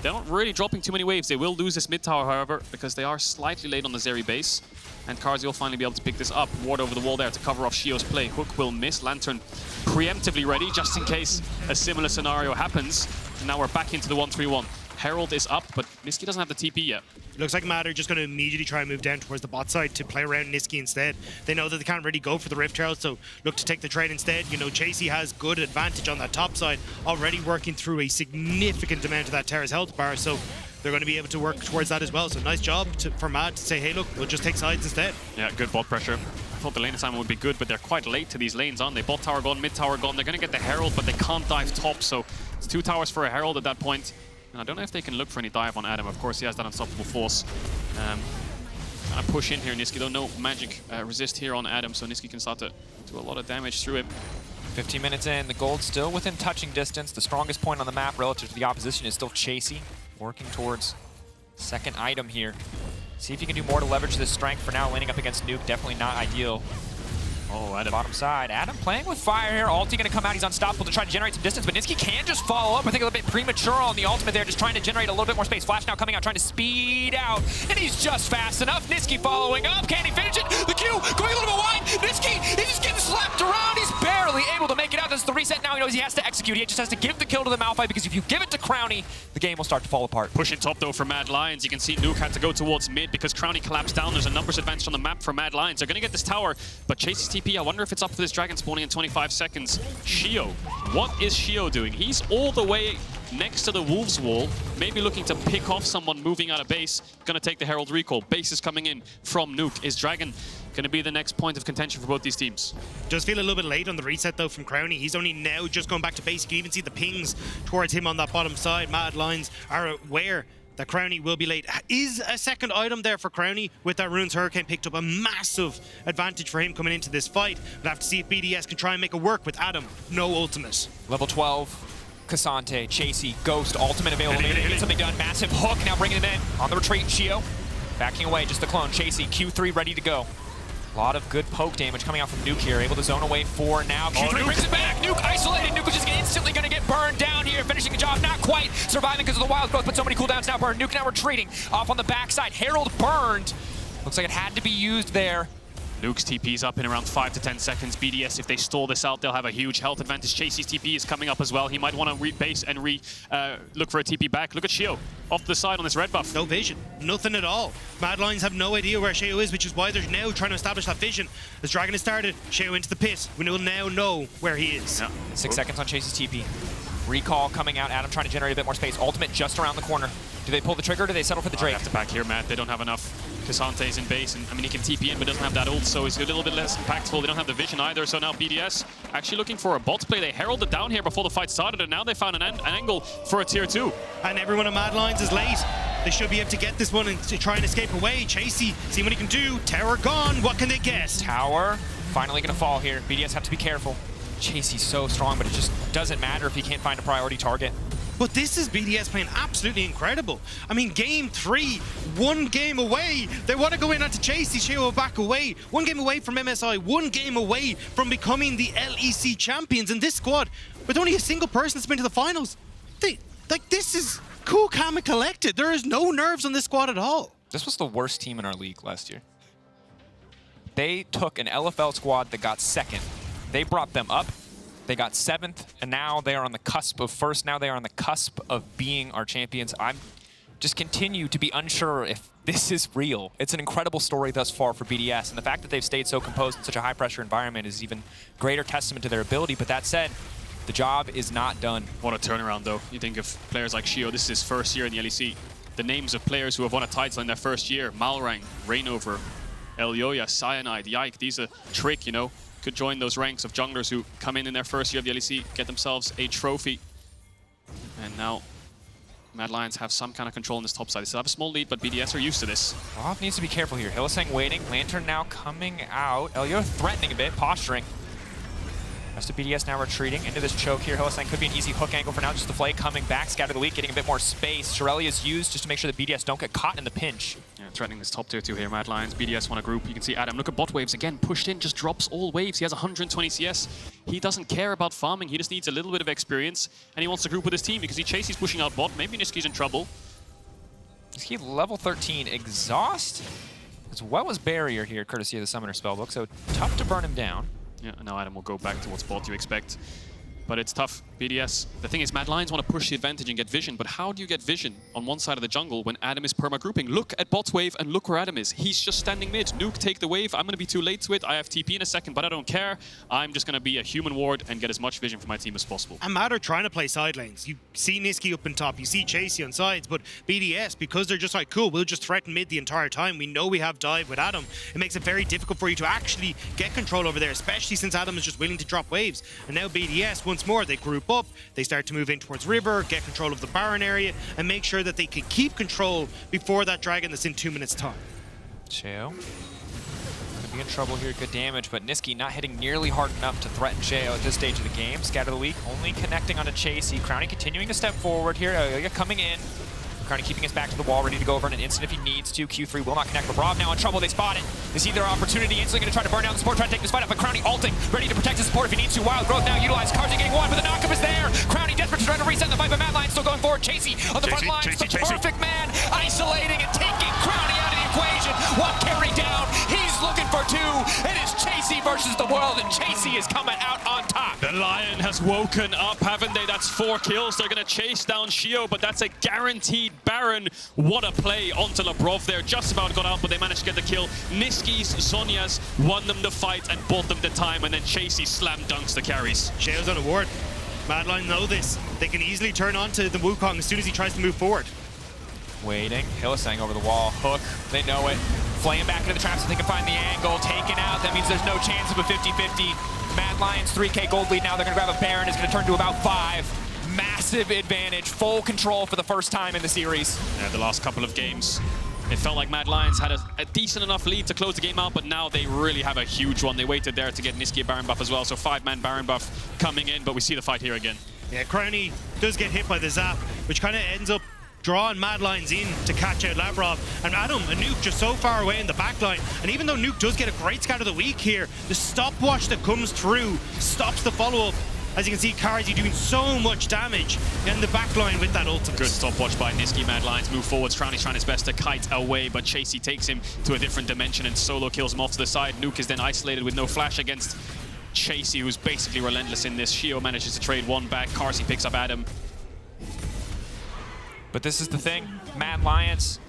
they're not really dropping too many waves. They will lose this mid tower, however, because they are slightly late on the Zeri base. And Carzzy will finally be able to pick this up. Ward over the wall there to cover off Sheo's play. Hook will miss. Lantern preemptively ready, just in case a similar scenario happens. And now we're back into the 1-3-1. Herald is up, but Nisqy doesn't have the TP yet. Looks like Mad are just going to immediately try and move down towards the bot side to play around Nisqy instead. They know that they can't really go for the Rift Herald, so look to take the trade instead. You know, Chasy has good advantage on that top side, already working through a significant amount of that Terra's health bar, so they're going to be able to work towards that as well. So nice job for Mad to say, hey, look, we'll just take sides instead. Yeah, good bot pressure. I thought the lane assignment would be good, but they're quite late to these lanes, aren't they? Bot tower gone, mid tower gone. They're going to get the Herald, but they can't dive top, so it's 2 towers for a Herald at that point. And I don't know if they can look for any dive on Adam. Of course, he has that unstoppable force. Kind of push in here, Nisqy, though. No magic resist here on Adam, so Nisqy can start to do a lot of damage through him. 15 minutes in, the gold still within touching distance. The strongest point on the map relative to the opposition is still Chasy, working towards second item here. See if you can do more to leverage this strength. For now, laning up against Nuke, definitely not ideal. Oh, Adam. Bottom side. Adam playing with fire here. Ulti going to come out. He's unstoppable to try to generate some distance, but Nisqy can just follow up. I think a little bit premature on the ultimate there, just trying to generate a little bit more space. Flash now coming out, trying to speed out, and he's just fast enough. Nisqy following up. Can he finish it? The Q going a little bit wide. Nisqy, he's just getting slapped around. He's barely able to make it out. This is the reset now. He knows he has to execute. He just has to give the kill to the Malphite, because if you give it to Crownie, the game will start to fall apart. Pushing top though for Mad Lions. You can see Nuke had to go towards mid because Crownie collapsed down. There's a numbers advantage on the map for Mad Lions. They're going to get this tower, but Chasy's TP, I wonder if it's up for this dragon spawning in 25 seconds. Sheo. What is Sheo doing? He's all the way next to the Wolves wall, maybe looking to pick off someone moving out of base. Gonna take the Herald recall. Base is coming in from Nuke. Is Dragon gonna be the next point of contention for both these teams? Does feel a little bit late on the reset though from Crownie. He's only now just going back to base. You can even see the pings towards him on that bottom side. Mad Lions are aware that Crownie will be late. Is a second item there for Crownie with that Runes Hurricane picked up a massive advantage for him coming into this fight. We'll have to see if BDS can try and make it work with Adam. No ultimate. Level 12, Cassante, Chasy, Ghost, ultimate available. Maybe get something done. Massive hook now bringing him in. On the retreat, Sheo backing away, just the clone. Chasy, Q3 ready to go. A lot of good poke damage coming out from Nuke here. Able to zone away 4 now. Q3 brings it back. Nuke isolated. Nuke is just instantly going to get burned down here. Finishing the job. Not quite surviving because of the wild growth, but so many cooldowns now burned. Nuke now retreating off on the backside. Herald burned. Looks like it had to be used there. Nuke's TP is up in around 5 to 10 seconds. BDS, if they stall this out, they'll have a huge health advantage. Chasy's TP is coming up as well. He might want to rebase and look for a TP back. Look at Sheo off the side on this red buff. No vision. Nothing at all. Mad Lions have no idea where Sheo is, which is why they're now trying to establish that vision. As Dragon has started, Sheo into the pit. We will now know where he is. Yeah. 6 seconds on Chasy's TP. Recall coming out. Adam trying to generate a bit more space. Ultimate just around the corner. Do they pull the trigger or do they settle for the Drake? They have to back here, Matt. They don't have enough. Cassante's in base, and I mean, he can TP in, but doesn't have that ult, so he's a little bit less impactful. They don't have the vision either, so now BDS actually looking for a bot play. They heralded down here before the fight started, and now they found an angle for a tier 2. And everyone on Mad Lions is late. They should be able to get this one and to try and escape away. Chasy, see what he can do. Tower gone. What can they get? Tower finally going to fall here. BDS have to be careful. Chasy's so strong, but it just doesn't matter if he can't find a priority target. But this is BDS playing absolutely incredible. I mean, game 3, 1 game away. They want to go in onto Chasy. Sheo back away. 1 game away from MSI. 1 game away from becoming the LEC champions. And this squad, with only a single person that's been to the finals, this is cool, calm, and collected. There is no nerves on this squad at all. This was the worst team in our league last year. They took an LFL squad that got 2nd. They brought them up. They got 7th, and now they are on the cusp of 1st. Now they are on the cusp of being our champions. I'm just continue to be unsure if this is real. It's an incredible story thus far for BDS, and the fact that they've stayed so composed in such a high-pressure environment is even greater testament to their ability. But that said, the job is not done. What a turnaround, though. You think of players like Sheo. This is his 1st year in the LEC. The names of players who have won a title in their 1st year: Malrang, Rainover, Elyoya, Cyanide, Yike. These are Trick, you know. Could join those ranks of junglers who come in their 1st year of the LEC, get themselves a trophy. And now Mad Lions have some kind of control on this top side. They still have a small lead, but BDS are used to this. Labrov needs to be careful here. Hylissang waiting. Lantern now coming out. Elyoya threatening a bit, posturing. Rest of BDS now retreating into this choke here. Hylissang could be an easy hook angle for now. Just the Flay coming back, scatter the weak, getting a bit more space. Shirelli is used just to make sure that BDS don't get caught in the pinch. Yeah, threatening this top tier 2 here, Mad Lions. BDS want a group. You can see Adam. Look at bot waves again. Pushed in, just drops all waves. He has 120 CS. He doesn't care about farming. He just needs a little bit of experience, and he wants to group with his team because he Chasy's pushing out bot. Maybe Nisqy's in trouble. Nisqy level 13 exhaust, as well as barrier here, courtesy of the summoner spellbook. So tough to burn him down. Yeah, now Adam will go back towards bot, you expect. But it's tough. BDS, the thing is, Mad Lions want to push the advantage and get vision, but how do you get vision on one side of the jungle when Adam is perma-grouping? Look at bot's wave and look where Adam is. He's just standing mid. Nuke, take the wave. I'm going to be too late to it. I have TP in a second, but I don't care. I'm just going to be a human ward and get as much vision for my team as possible. And Mad are trying to play side lanes. You see Nisqy up on top, you see Chasy on sides, but BDS, because they're just like, cool, we'll just threaten mid the entire time. We know we have dive with Adam. It makes it very difficult for you to actually get control over there, especially since Adam is just willing to drop waves. And now BDS, once more, they group up, they start to move in towards river, get control of the Baron area, and make sure that they can keep control before that dragon that's in 2 minutes time. Sheo gonna be in trouble here. Good damage, but Nisqy not hitting nearly hard enough to threaten Sheo at this stage of the game. Scatter the weak, only connecting onto Chasy. Crownie continuing to step forward here. Elyoya coming in. Crownie keeping his back to the wall, ready to go over in an instant if he needs to. Q3 will not connect. Labrov now in trouble. They spot it. They see their opportunity. Instantly going to try to burn down the support, try to take this fight up. But Crownie ulting, ready to protect his support if he needs to. Wild growth now utilized. Carzzy getting one, but the knockup is there. Crownie desperate to try to reset the fight, but Line still going forward. Chasy on the front lines. The perfect man isolating and taking Crownie out of the equation. One carry down. He's looking for two. It is Chasy versus the world, and Chasy is coming out on top. The Lion has woken up, haven't they? That's 4 kills. They're going to chase down Sheo, but that's a guaranteed Baron. What a play onto Labrov there. Just about got out, but they managed to get the kill. Nisqy's, Sonya's won them the fight and bought them the time, and then Chasy slam dunks the carries. Sheo's on a ward. Line know this. They can easily turn on to the Wukong as soon as he tries to move forward. Waiting. Hylissang over the wall. Hook. They know it. Flame back into the trap so they can find the angle. Taken out. That means there's no chance of a 50-50. Mad Lions 3K gold lead now. They're going to grab a Baron. It's going to turn to about 5. Massive advantage. Full control for the first time in the series. Yeah, the last couple of games, it felt like Mad Lions had a decent enough lead to close the game out, but now they really have a huge one. They waited there to get Nisqy a Baron buff as well, so 5-man Baron buff coming in, but we see the fight here again. Yeah, Crownie does get hit by the zap, which kind of ends up drawing Mad Lions in to catch out Labrov. And Adam and Nuke just so far away in the back line. And even though Nuke does get a great scatter of the week here, the stopwatch that comes through stops the follow-up. As you can see, Carzzy doing so much damage in the back line with that ultimate. Good stopwatch by Nisqy. Mad Lions move forwards. Crownie's trying his best to kite away, but Chasy takes him to a different dimension and solo kills him off to the side. Nuke is then isolated with no flash against Chasy, who's basically relentless in this. Sheo manages to trade one back. Carzzy picks up Adam. But this is the thing. Mad Lions,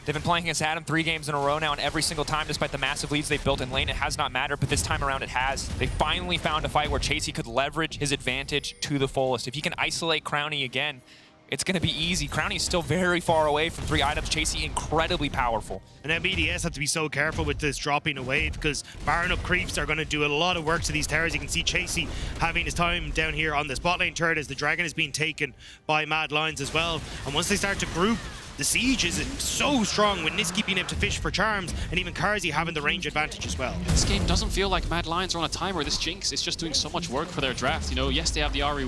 they've been playing against Adam 3 games in a row now, and every single time, despite the massive leads they've built in lane, it has not mattered, but this time around it has. They finally found a fight where Chasy could leverage his advantage to the fullest. If he can isolate Crownie again, it's going to be easy. Crownie's still very far away from 3 items. Chasy incredibly powerful. And now BDS have to be so careful with this dropping a wave because Baron up creeps are going to do a lot of work to these towers. You can see Chasy having his time down here on the spot lane turret as the Dragon is being taken by Mad Lions as well. And once they start to group, the siege is so strong with Nisqy being able to fish for charms and even Carzzy having the range advantage as well. This game doesn't feel like Mad Lions are on a timer. This Jinx is just doing so much work for their draft. You know, yes, they have the Ahri,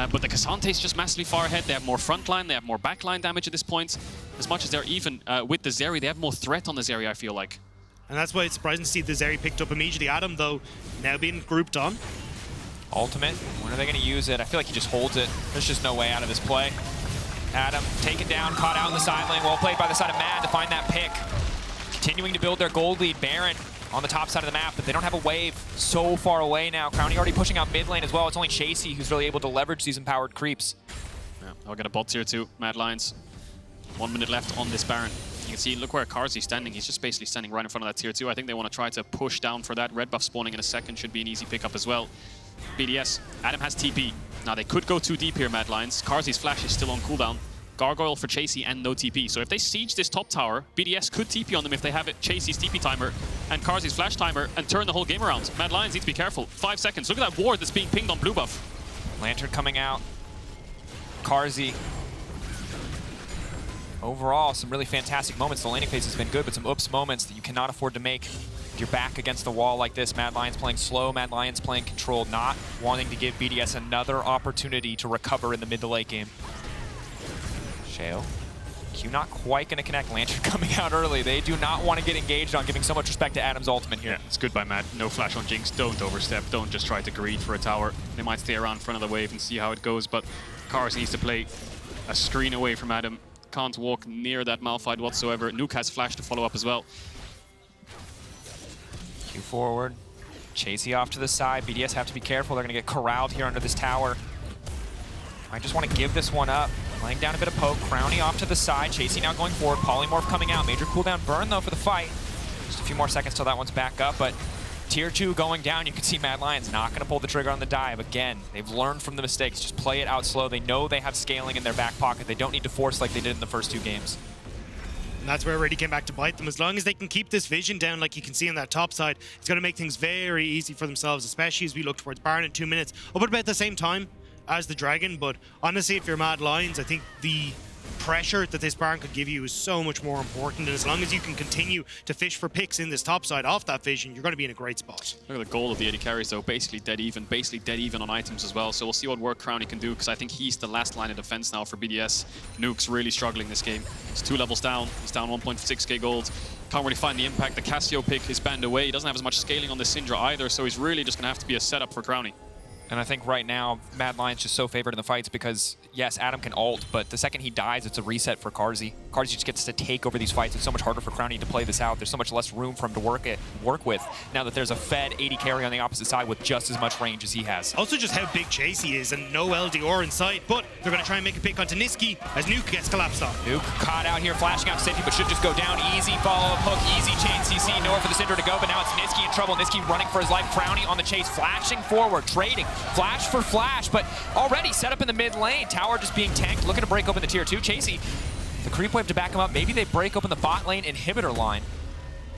but the K'Sante is just massively far ahead. They have more frontline, they have more backline damage at this point. As much as they're even with the Zeri, they have more threat on the Zeri, I feel like. And that's why it's surprising to see the Zeri picked up immediately. Adam, though, now being grouped on. Ultimate, when are they going to use it? I feel like he just holds it. There's just no way out of this play. Adam taken down, caught out in the side lane. Well played by the side of Mad to find that pick. Continuing to build their gold lead. Baron on the top side of the map, but they don't have a wave so far away now. Crownie already pushing out mid lane as well. It's only Chasy who's really able to leverage these empowered creeps. Yeah, I'll get a bot here too. Mad Lions. 1 minute left on this Baron. You can see, look where Carzzy's standing. He's just basically standing right in front of that tier 2. I think they want to try to push down for that. Red buff spawning in a second should be an easy pickup as well. BDS, Adam has TP. Now they could go too deep here, Mad Lions. Carzzy's flash is still on cooldown. Gargoyle for Chasy and no TP. So if they siege this top tower, BDS could TP on them if they have it. Chasy's TP timer and Carzzy's flash timer and turn the whole game around. Mad Lions need to be careful. 5 seconds. Look at that ward that's being pinged on blue buff. Lantern coming out. Carzzy. Overall, some really fantastic moments. The laning phase has been good, but some oops moments that you cannot afford to make. If you're back against the wall like this, Mad Lions playing slow, Mad Lions playing controlled, not wanting to give BDS another opportunity to recover in the mid to late game. Sheo. Q not quite going to connect. Lantern coming out early. They do not want to get engaged on giving so much respect to Adam's ultimate here. Yeah, it's good by Mad. No flash on Jinx. Don't overstep. Don't just try to greed for a tower. They might stay around front of the wave and see how it goes, but Carzzy needs to play a screen away from Adam. Can't walk near that Malphite whatsoever. Nuke has flash to follow up as well. Q forward. Chasy off to the side. BDS have to be careful. They're going to get corralled here under this tower. I just want to give this one up. Laying down a bit of poke. Crownie off to the side. Chasy now going forward. Polymorph coming out. Major cooldown burn, though, for the fight. Just a few more seconds till that one's back up, but tier 2 going down. You can see Mad Lions not going to pull the trigger on the dive. Again, they've learned from the mistakes. Just play it out slow. They know they have scaling in their back pocket. They don't need to force like they did in the first 2 games. And that's where it really came back to bite them. As long as they can keep this vision down like you can see on that top side, it's going to make things very easy for themselves, especially as we look towards Baron in 2 minutes. Up at about the same time as the Dragon, but honestly, if you're Mad Lions, I think the pressure that this Baron could give you is so much more important. And as long as you can continue to fish for picks in this top side off that vision, you're going to be in a great spot. Look at the goal of the AD carries, though. Basically dead even on items as well. So we'll see what work Crownie can do, because I think he's the last line of defense now for BDS. Nuke's really struggling this game. He's 2 levels down. He's down 1.6k gold. Can't really find the impact. The Casio pick is banned away. He doesn't have as much scaling on the Syndra either, so he's really just going to have to be a setup for Crownie. And I think right now, Mad Lion's just so favored in the fights because, yes, Adam can ult, but the second he dies, it's a reset for Carzzy. Carzzy just gets to take over these fights. It's so much harder for Crownie to play this out. There's so much less room for him to work with now that there's a fed AD carry on the opposite side with just as much range as he has. Also just how big Chasy is and no LDR in sight, but they're going to try and make a pick onto Nisqy as Nuke gets collapsed on. Nuke caught out here, flashing out safety, but should just go down. Easy follow-up hook, easy chain CC, nowhere for the Syndra to go, but now it's Nisqy in trouble. Nisqy running for his life, Crownie on the chase, flashing forward, trading, flash for flash, but already set up in the mid lane. Tower just being tanked, looking to break open the tier 2. Chasy, the creep wave to back him up. Maybe they break open the bot lane inhibitor line.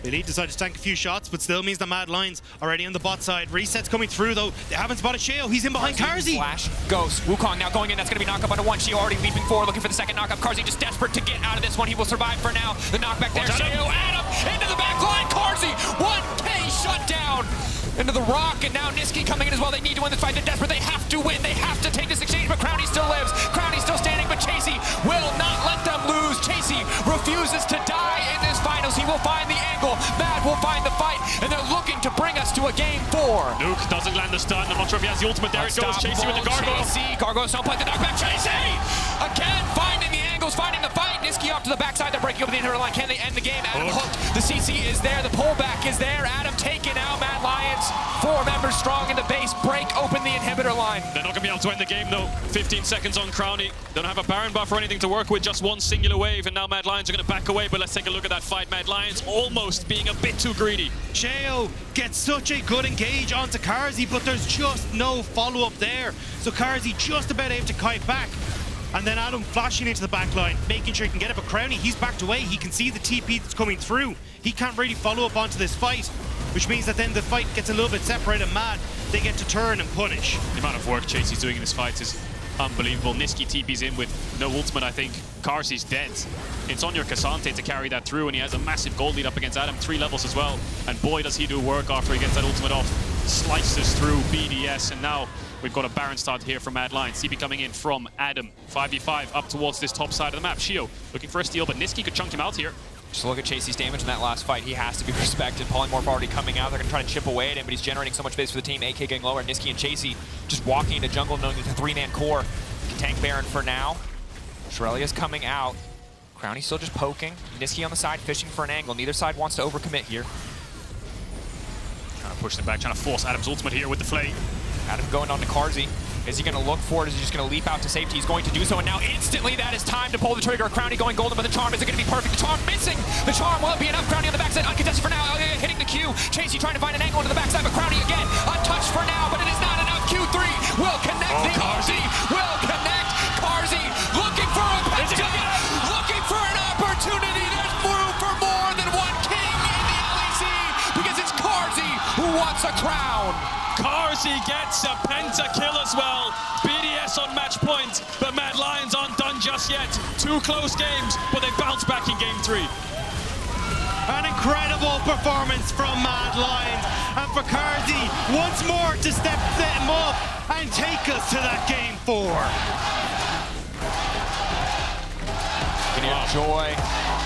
Elite decided to tank a few shots, but still means the Mad Lions already on the bot side. Resets coming through, though. They haven't spotted Sheo. He's in behind Carzzy. Flash, Ghost, Wukong now going in. That's going to be knocked up onto one. Sheo already leaping forward, looking for the second knockup. Carzzy just desperate to get out of this one. He will survive for now. The knockback there. Sheo, Adam, into the back line. Carzzy, 1K shut down into the rock, and now Nisqy coming in as well. They need to win this fight. They're desperate. They have to win. They have to take this exchange, but Crownie still lives. Crownie still standing, but Chasy will not let them lose. Chasy refuses to die in this finals. He will find the angle. Mad will find the fight, and they're looking to bring us to a game 4. Nuke doesn't land the stun. I'm not sure if he has the ultimate. There it goes. Chasy with the gargoyle. Chasy, gargoyles don't play the knockback. Chasy! Again, finding the angles, finding the fight. Nisqy off to the backside. They're breaking over the inhibitor line. Can they end the game? Adam hooked. The CC is there. The pullback is there. Adam taken out. Mad Lions, 4 members strong in the base. Break open the inhibitor line. They're not going to be able to end the game, though. 15 seconds on Crownie. Don't have a Baron buff or anything to work with. Just one singular wave, and now Mad Lions are going to back away. But let's take a look at that fight. Mad Lions almost being a bit too greedy. Sheo gets such a good engage onto Carzzy, but there's just no follow-up there. So Carzzy just about able to kite back. And then Adam flashing into the back line, making sure he can get it. But Crownie, he's backed away. He can see the TP that's coming through. He can't really follow up onto this fight, which means that then the fight gets a little bit separated. Mad, they get to turn and punish. The amount of work Chasy's doing in this fight is unbelievable. Nisqy TP's in with no ultimate, I think. Carzzy's dead. It's on your Cassante to carry that through, and he has a massive gold lead up against Adam, 3 levels as well. And boy, does he do work after he gets that ultimate off. Slices through BDS, and now we've got a Baron start here from Mad Lions. CP coming in from Adam. 5v5 up towards this top side of the map. Sheo looking for a steal, but Nisqy could chunk him out here. Just look at Chasy's damage in that last fight. He has to be respected. Polymorph already coming out. They're going to try to chip away at him, but he's generating so much base for the team. AK getting lower. Nisqy and Chasy just walking into jungle, knowing it's a 3-man core. Can tank Baron for now. Shurelia's coming out. Crownie still just poking. Nisqy on the side, fishing for an angle. Neither side wants to overcommit here. Trying to push them back, trying to force Adam's ultimate here with the flame. Adam going on to Carzzy. Is he going to look for it? Is he just going to leap out to safety? He's going to do so, and now instantly that is time to pull the trigger. Crownie going golden, but the charm isn't going to be perfect. The charm missing. The charm will be enough. Crownie on the backside, uncontested for now. Elyoya hitting the Q. Chasy trying to find an angle into the backside, but Crownie again untouched for now, but it is not enough. Q3 will connect. The Carzzy will connect. Carzzy looking for a pentakill, looking for an opportunity. There's room for more than one king in the LEC because it's Carzzy who wants a crown. Carzzy gets a pentakill as well. BDS on match point, but Mad Lions aren't done just yet. 2 close games, but they bounce back in game 3. An incredible performance from Mad Lions, and for Carzzy once more to step them up and take us to that game 4. You can enjoy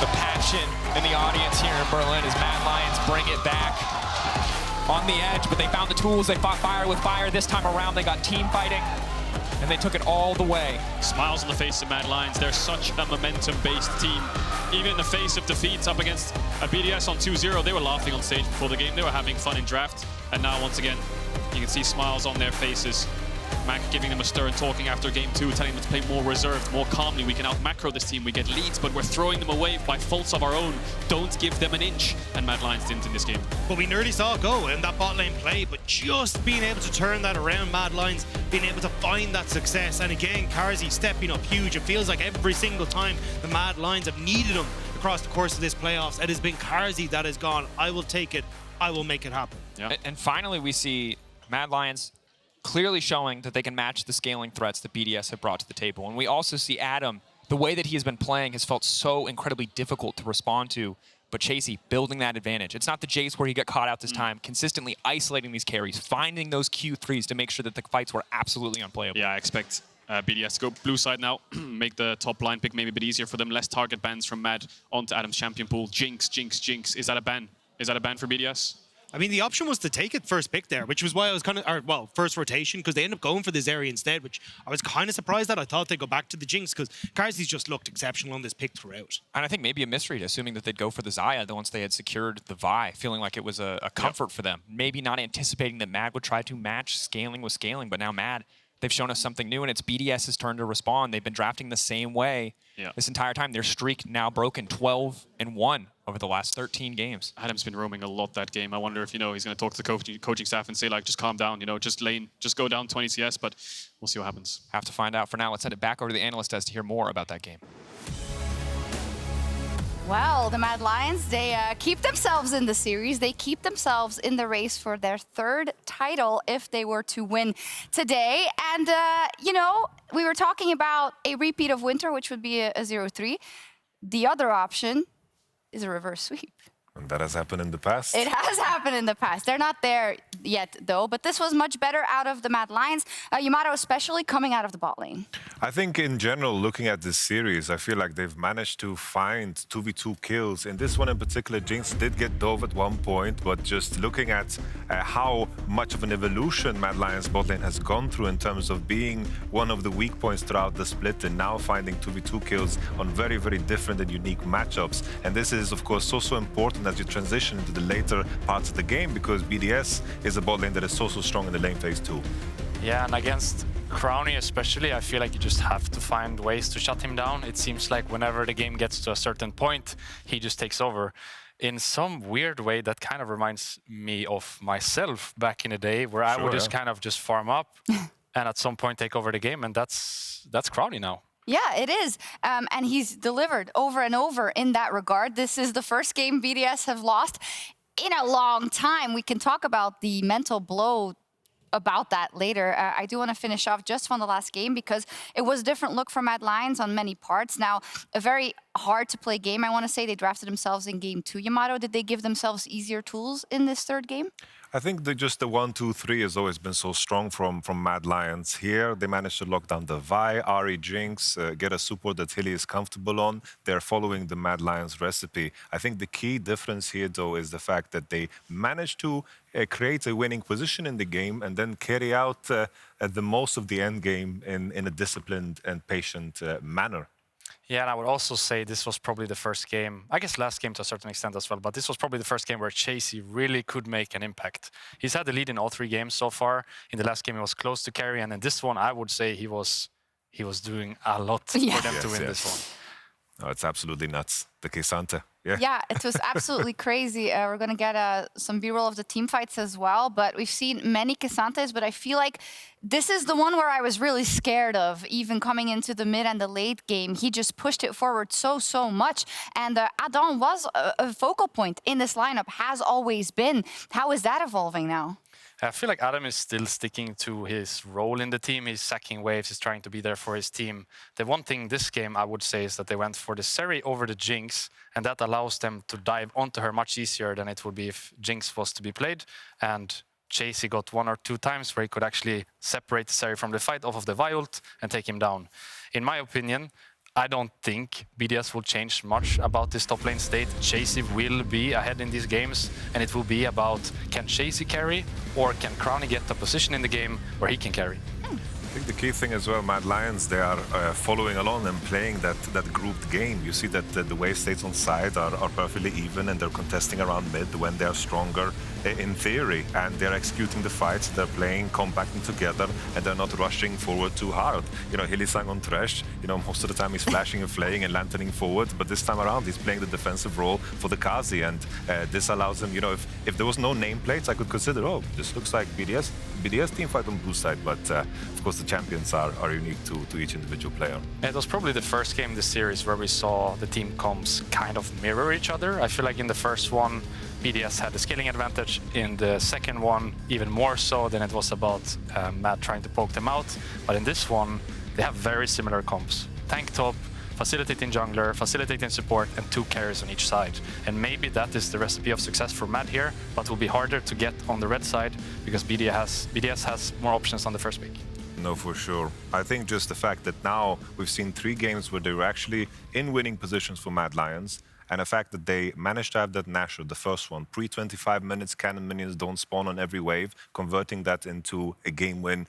the passion in the audience here in Berlin as Mad Lions bring it back. On the edge, but they found the tools. They fought fire with fire. This time around, they got team fighting, and they took it all the way. Smiles on the face of Mad Lions. They're such a momentum-based team. Even in the face of defeats up against a BDS on 2-0, they were laughing on stage before the game. They were having fun in draft. And now, once again, you can see smiles on their faces. Mac giving them a stern talking after game 2, telling them to play more reserved, more calmly. We can out-macro this team. We get leads, but we're throwing them away by faults of our own. Don't give them an inch. And Mad Lions didn't in this game. But we nearly saw it go in that bot lane play, but just being able to turn that around, Mad Lions being able to find that success. And again, Carzzy stepping up huge. It feels like every single time the Mad Lions have needed him across the course of this playoffs, it has been Carzzy that has gone, I will take it, I will make it happen. Yeah. And finally, we see Mad Lions clearly showing that they can match the scaling threats that BDS have brought to the table. And we also see Adam the way that he has been playing has felt so incredibly difficult to respond to. But Chasy building that advantage. It's not the Jace where he got caught out this time, consistently isolating these carries, finding those Q3s to make sure that the fights were absolutely unplayable. Yeah, I expect BDS to go blue side now, make the top line pick maybe a bit easier for them. Less target bans from Mad onto Adam's champion pool. Jinx, Jinx, Jinx. Is that a ban? Is that a ban for BDS? I mean, the option was to take it first pick there, which was why I was kind of, or well, first rotation, because they ended up going for the Zeri instead, which I was kind of surprised at. I thought they'd go back to the Jinx, because Carzzy's just looked exceptional on this pick throughout. And I think maybe a misread, assuming that they'd go for the Xayah once they had secured the Vi, feeling like it was a comfort for them. Maybe not anticipating that Mad would try to match scaling with scaling, but now Mad, they've shown us something new, and it's BDS's turn to respond. They've been drafting the same way this entire time. Their streak now broken, 12-1 over the last 13 games. Adam's been roaming a lot that game. I wonder if, he's going to talk to the coaching staff and say, like, just calm down, just lane, just go down 20 CS, but we'll see what happens. Have to find out. For now, let's send it back over to the analyst desk to hear more about that game. Well, the Mad Lions, they keep themselves in the series. They keep themselves in the race for their third title if they were to win today. And, we were talking about a repeat of Winter, which would be a 0-3. The other option is a reverse sweep. And that has happened in the past. It has happened in the past. They're not there yet, though, but this was much better out of the Mad Lions. Yamato especially coming out of the bot lane. I think in general, looking at this series, I feel like they've managed to find 2v2 kills. In this one in particular, Jinx did get dove at one point, but just looking at how much of an evolution Mad Lions bot lane has gone through in terms of being one of the weak points throughout the split and now finding 2v2 kills on very, very different and unique matchups. And this is, of course, so important as you transition into the later parts of the game, because BDS is a bot lane that is so strong in the lane phase too. Yeah, and against Crownie especially, I feel like you just have to find ways to shut him down. It seems like whenever the game gets to a certain point, he just takes over. In some weird way, that kind of reminds me of myself back in the day, where I would just kind of just farm up and at some point take over the game, and that's Crownie now. Yeah, it is. And he's delivered over and over in that regard. This is the first game BDS have lost in a long time. We can talk about the mental blow about that later. I do want to finish off just on the last game because it was a different look for Mad Lions on many parts. Now, a very hard to play game, I want to say. They drafted themselves in game 2. Yamato, did they give themselves easier tools in this third game? I think just the 1-2-3 has always been so strong from Mad Lions. Here, they managed to lock down the Vi, Ahri, Jinx, get a support that Hilly is comfortable on. They're following the Mad Lions recipe. I think the key difference here, though, is the fact that they managed to create a winning position in the game and then carry out the most of the end game in a disciplined and patient manner. Yeah, and I would also say this was probably the first game, I guess last game to a certain extent as well, but this was probably the first game where Chasy really could make an impact. He's had the lead in all 3 games so far. In the last game, he was close to carry, and in this one, I would say he was doing a lot for them to win this one. Oh, it's absolutely nuts. The Kesante. Yeah, it was absolutely crazy. We're going to get some B-roll of the team fights as well, but we've seen many Kesantes, but I feel like this is the one where I was really scared of, even coming into the mid and the late game. He just pushed it forward so much, and Adam was a focal point in this lineup, has always been. How is that evolving now? I feel like Adam is still sticking to his role in the team. He's sacking waves, he's trying to be there for his team. The one thing this game I would say is that they went for the Zeri over the Jinx, and that allows them to dive onto her much easier than it would be if Jinx was to be played. And Chasy got 1 or 2 times where he could actually separate the Zeri from the fight off of the Vi ult and take him down. In my opinion, I don't think BDS will change much about this top lane state. Chasy will be ahead in these games, and it will be about, can Chasy carry, or can Crownie get the position in the game where he can carry? I think the key thing as well, Mad Lions, they are following along and playing that grouped game. You see that the wave states on side are perfectly even, and they're contesting around mid when they are stronger in theory, and they're executing the fights. They're playing compacting together, and they're not rushing forward too hard. Hylissang on Thresh, most of the time he's flashing and flaying and lanterning forward, but this time around he's playing the defensive role for the Carzzy, and this allows him, if there was no nameplates, I could consider, oh, this looks like BDS team fight on blue side, but of course the champions are unique to each individual player. It was probably the first game this series where we saw the team comps kind of mirror each other. I feel like in the first one, BDS had the scaling advantage. In the second one, even more so, than it was about Matt trying to poke them out. But in this one, they have very similar comps. Tank top, facilitating jungler, facilitating support, and 2 carries on each side. And maybe that is the recipe of success for Mad here, but will be harder to get on the red side because BDS has more options on the first pick. No, for sure. I think just the fact that now we've seen 3 games where they were actually in winning positions for Mad Lions, and the fact that they managed to have that Nashor, the first one, pre-25 minutes, cannon minions don't spawn on every wave, converting that into a game win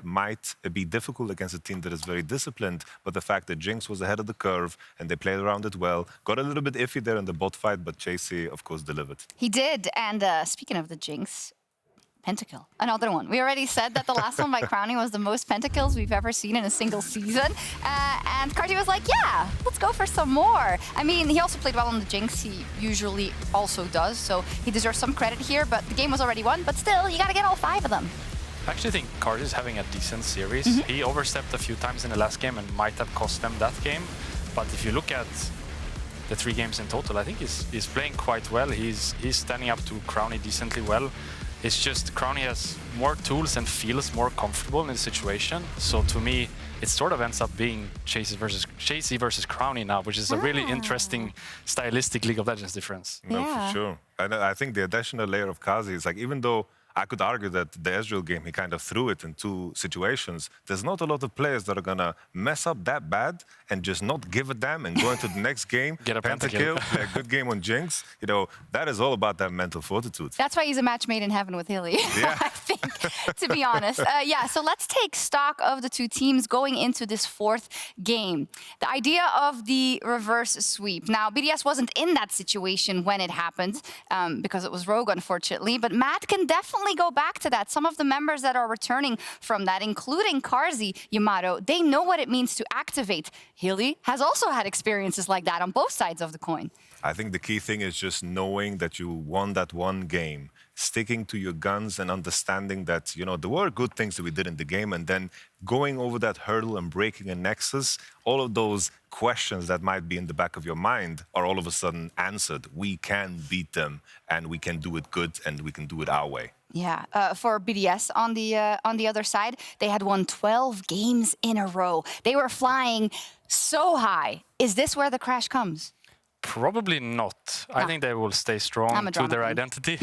might be difficult against a team that is very disciplined, but the fact that Jinx was ahead of the curve and they played around it well, got a little bit iffy there in the bot fight, but Chasy, of course, delivered. He did, and speaking of the Jinx, pentakill. Another one. We already said that the last one by Crownie was the most pentakills we've ever seen in a single season. And Carzzy was like, yeah, let's go for some more. I mean, he also played well on the Jinx. He usually also does, so he deserves some credit here, but the game was already won. But still, you got to get all 5 of them. I actually think Carzzy is having a decent series. He overstepped a few times in the last game and might have cost them that game. But if you look at the 3 games in total, I think he's playing quite well. He's standing up to Crownie decently well. It's just Crownie has more tools and feels more comfortable in the situation. So to me, it sort of ends up being Chasy versus Crownie now, which is a really interesting stylistic League of Legends difference. No, for sure. And I think the additional layer of Carzzy is like, even though I could argue that the Ezreal game, he kind of threw it in 2 situations. There's not a lot of players that are going to mess up that bad and just not give a damn and go into the next game, get a pentakill, play a good game on Jinx. You know, that is all about that mental fortitude. That's why he's a match made in heaven with Hilly, Yeah. I think, to be honest. Yeah, so let's take stock of the 2 teams going into this 4th game. The idea of the reverse sweep. Now, BDS wasn't in that situation when it happened because it was Rogue, unfortunately, but Matt can definitely go back to that. Some of the members that are returning from that, including Carzzy, Yamato, they know what it means to activate. Hilly has also had experiences like that on both sides of the coin. I think the key thing is just knowing that you won that one game, sticking to your guns and understanding that, you know, there were good things that we did in the game, and then going over that hurdle and breaking a nexus, all of those questions that might be in the back of your mind are all of a sudden answered. We can beat them, and we can do it good, and we can do it our way. Yeah, for BDS on the other side, they had won 12 games in a row. They were flying so high. Is this where the crash comes? Probably not. I think they will stay strong to their identity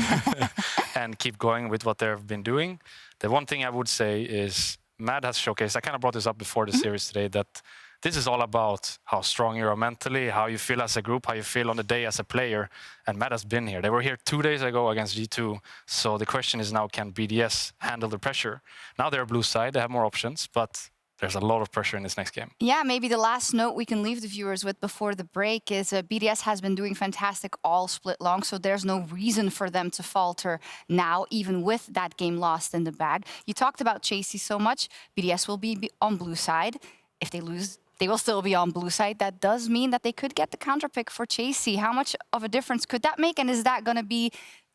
and keep going with what they've been doing. The one thing I would say is Mad has showcased, I kind of brought this up before the series today, that this is all about how strong you are mentally, how you feel as a group, how you feel on the day as a player. And Mad has been here. They were here 2 days ago against G2. So the question is now, can BDS handle the pressure? Now they're blue side, they have more options, but there's a lot of pressure in this next game. Yeah, maybe the last note we can leave the viewers with before the break is BDS has been doing fantastic all split long, so there's no reason for them to falter now, even with that game lost in the bag. You talked about Chasy so much. BDS will be on blue side. If they lose, they will still be on blue side. That does mean that they could get the counter pick for Chasy. How much of a difference could that make, and is that going to be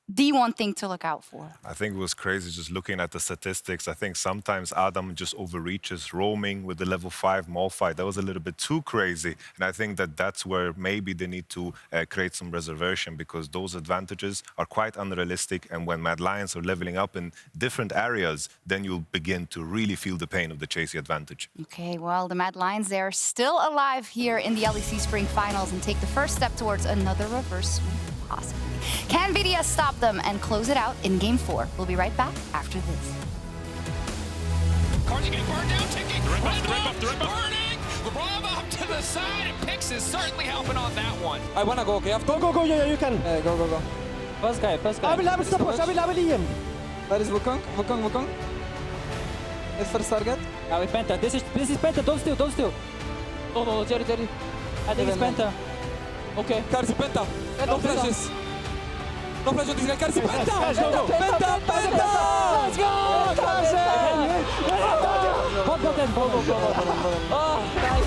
the one thing to look out for? I think it was crazy just looking at the statistics. I think sometimes Adam just overreaches roaming with the level 5 Malphite. That was a little bit too crazy. And I think that that's where maybe they need to create some reservation, because those advantages are quite unrealistic. And when Mad Lions are leveling up in different areas, then you'll begin to really feel the pain of the Chasy advantage. Okay, well, the Mad Lions, they're still alive here in the LEC Spring Finals and take the first step towards another reverse sweep, possibly. Can BDS stop them and close it out in Game 4? We'll be right back after this. Carzzy getting burned down, ticking. The red buff, burning. Labrov up to the side, and Pix is certainly helping on that one. I wanna go, okay? Go, yeah, you can. Go. First guy. I will support, I will Ian. Where is Wukong? Wukong. His first target. Now we penta. This is penta. Don't steal. No, Zeri. I think it's penta. Okay. Carzzy, penta. No flashes. No flash on this guy. Carzzy, penta. Let's go. Penta. Let's go, Carzzy. Go. Oh, nice.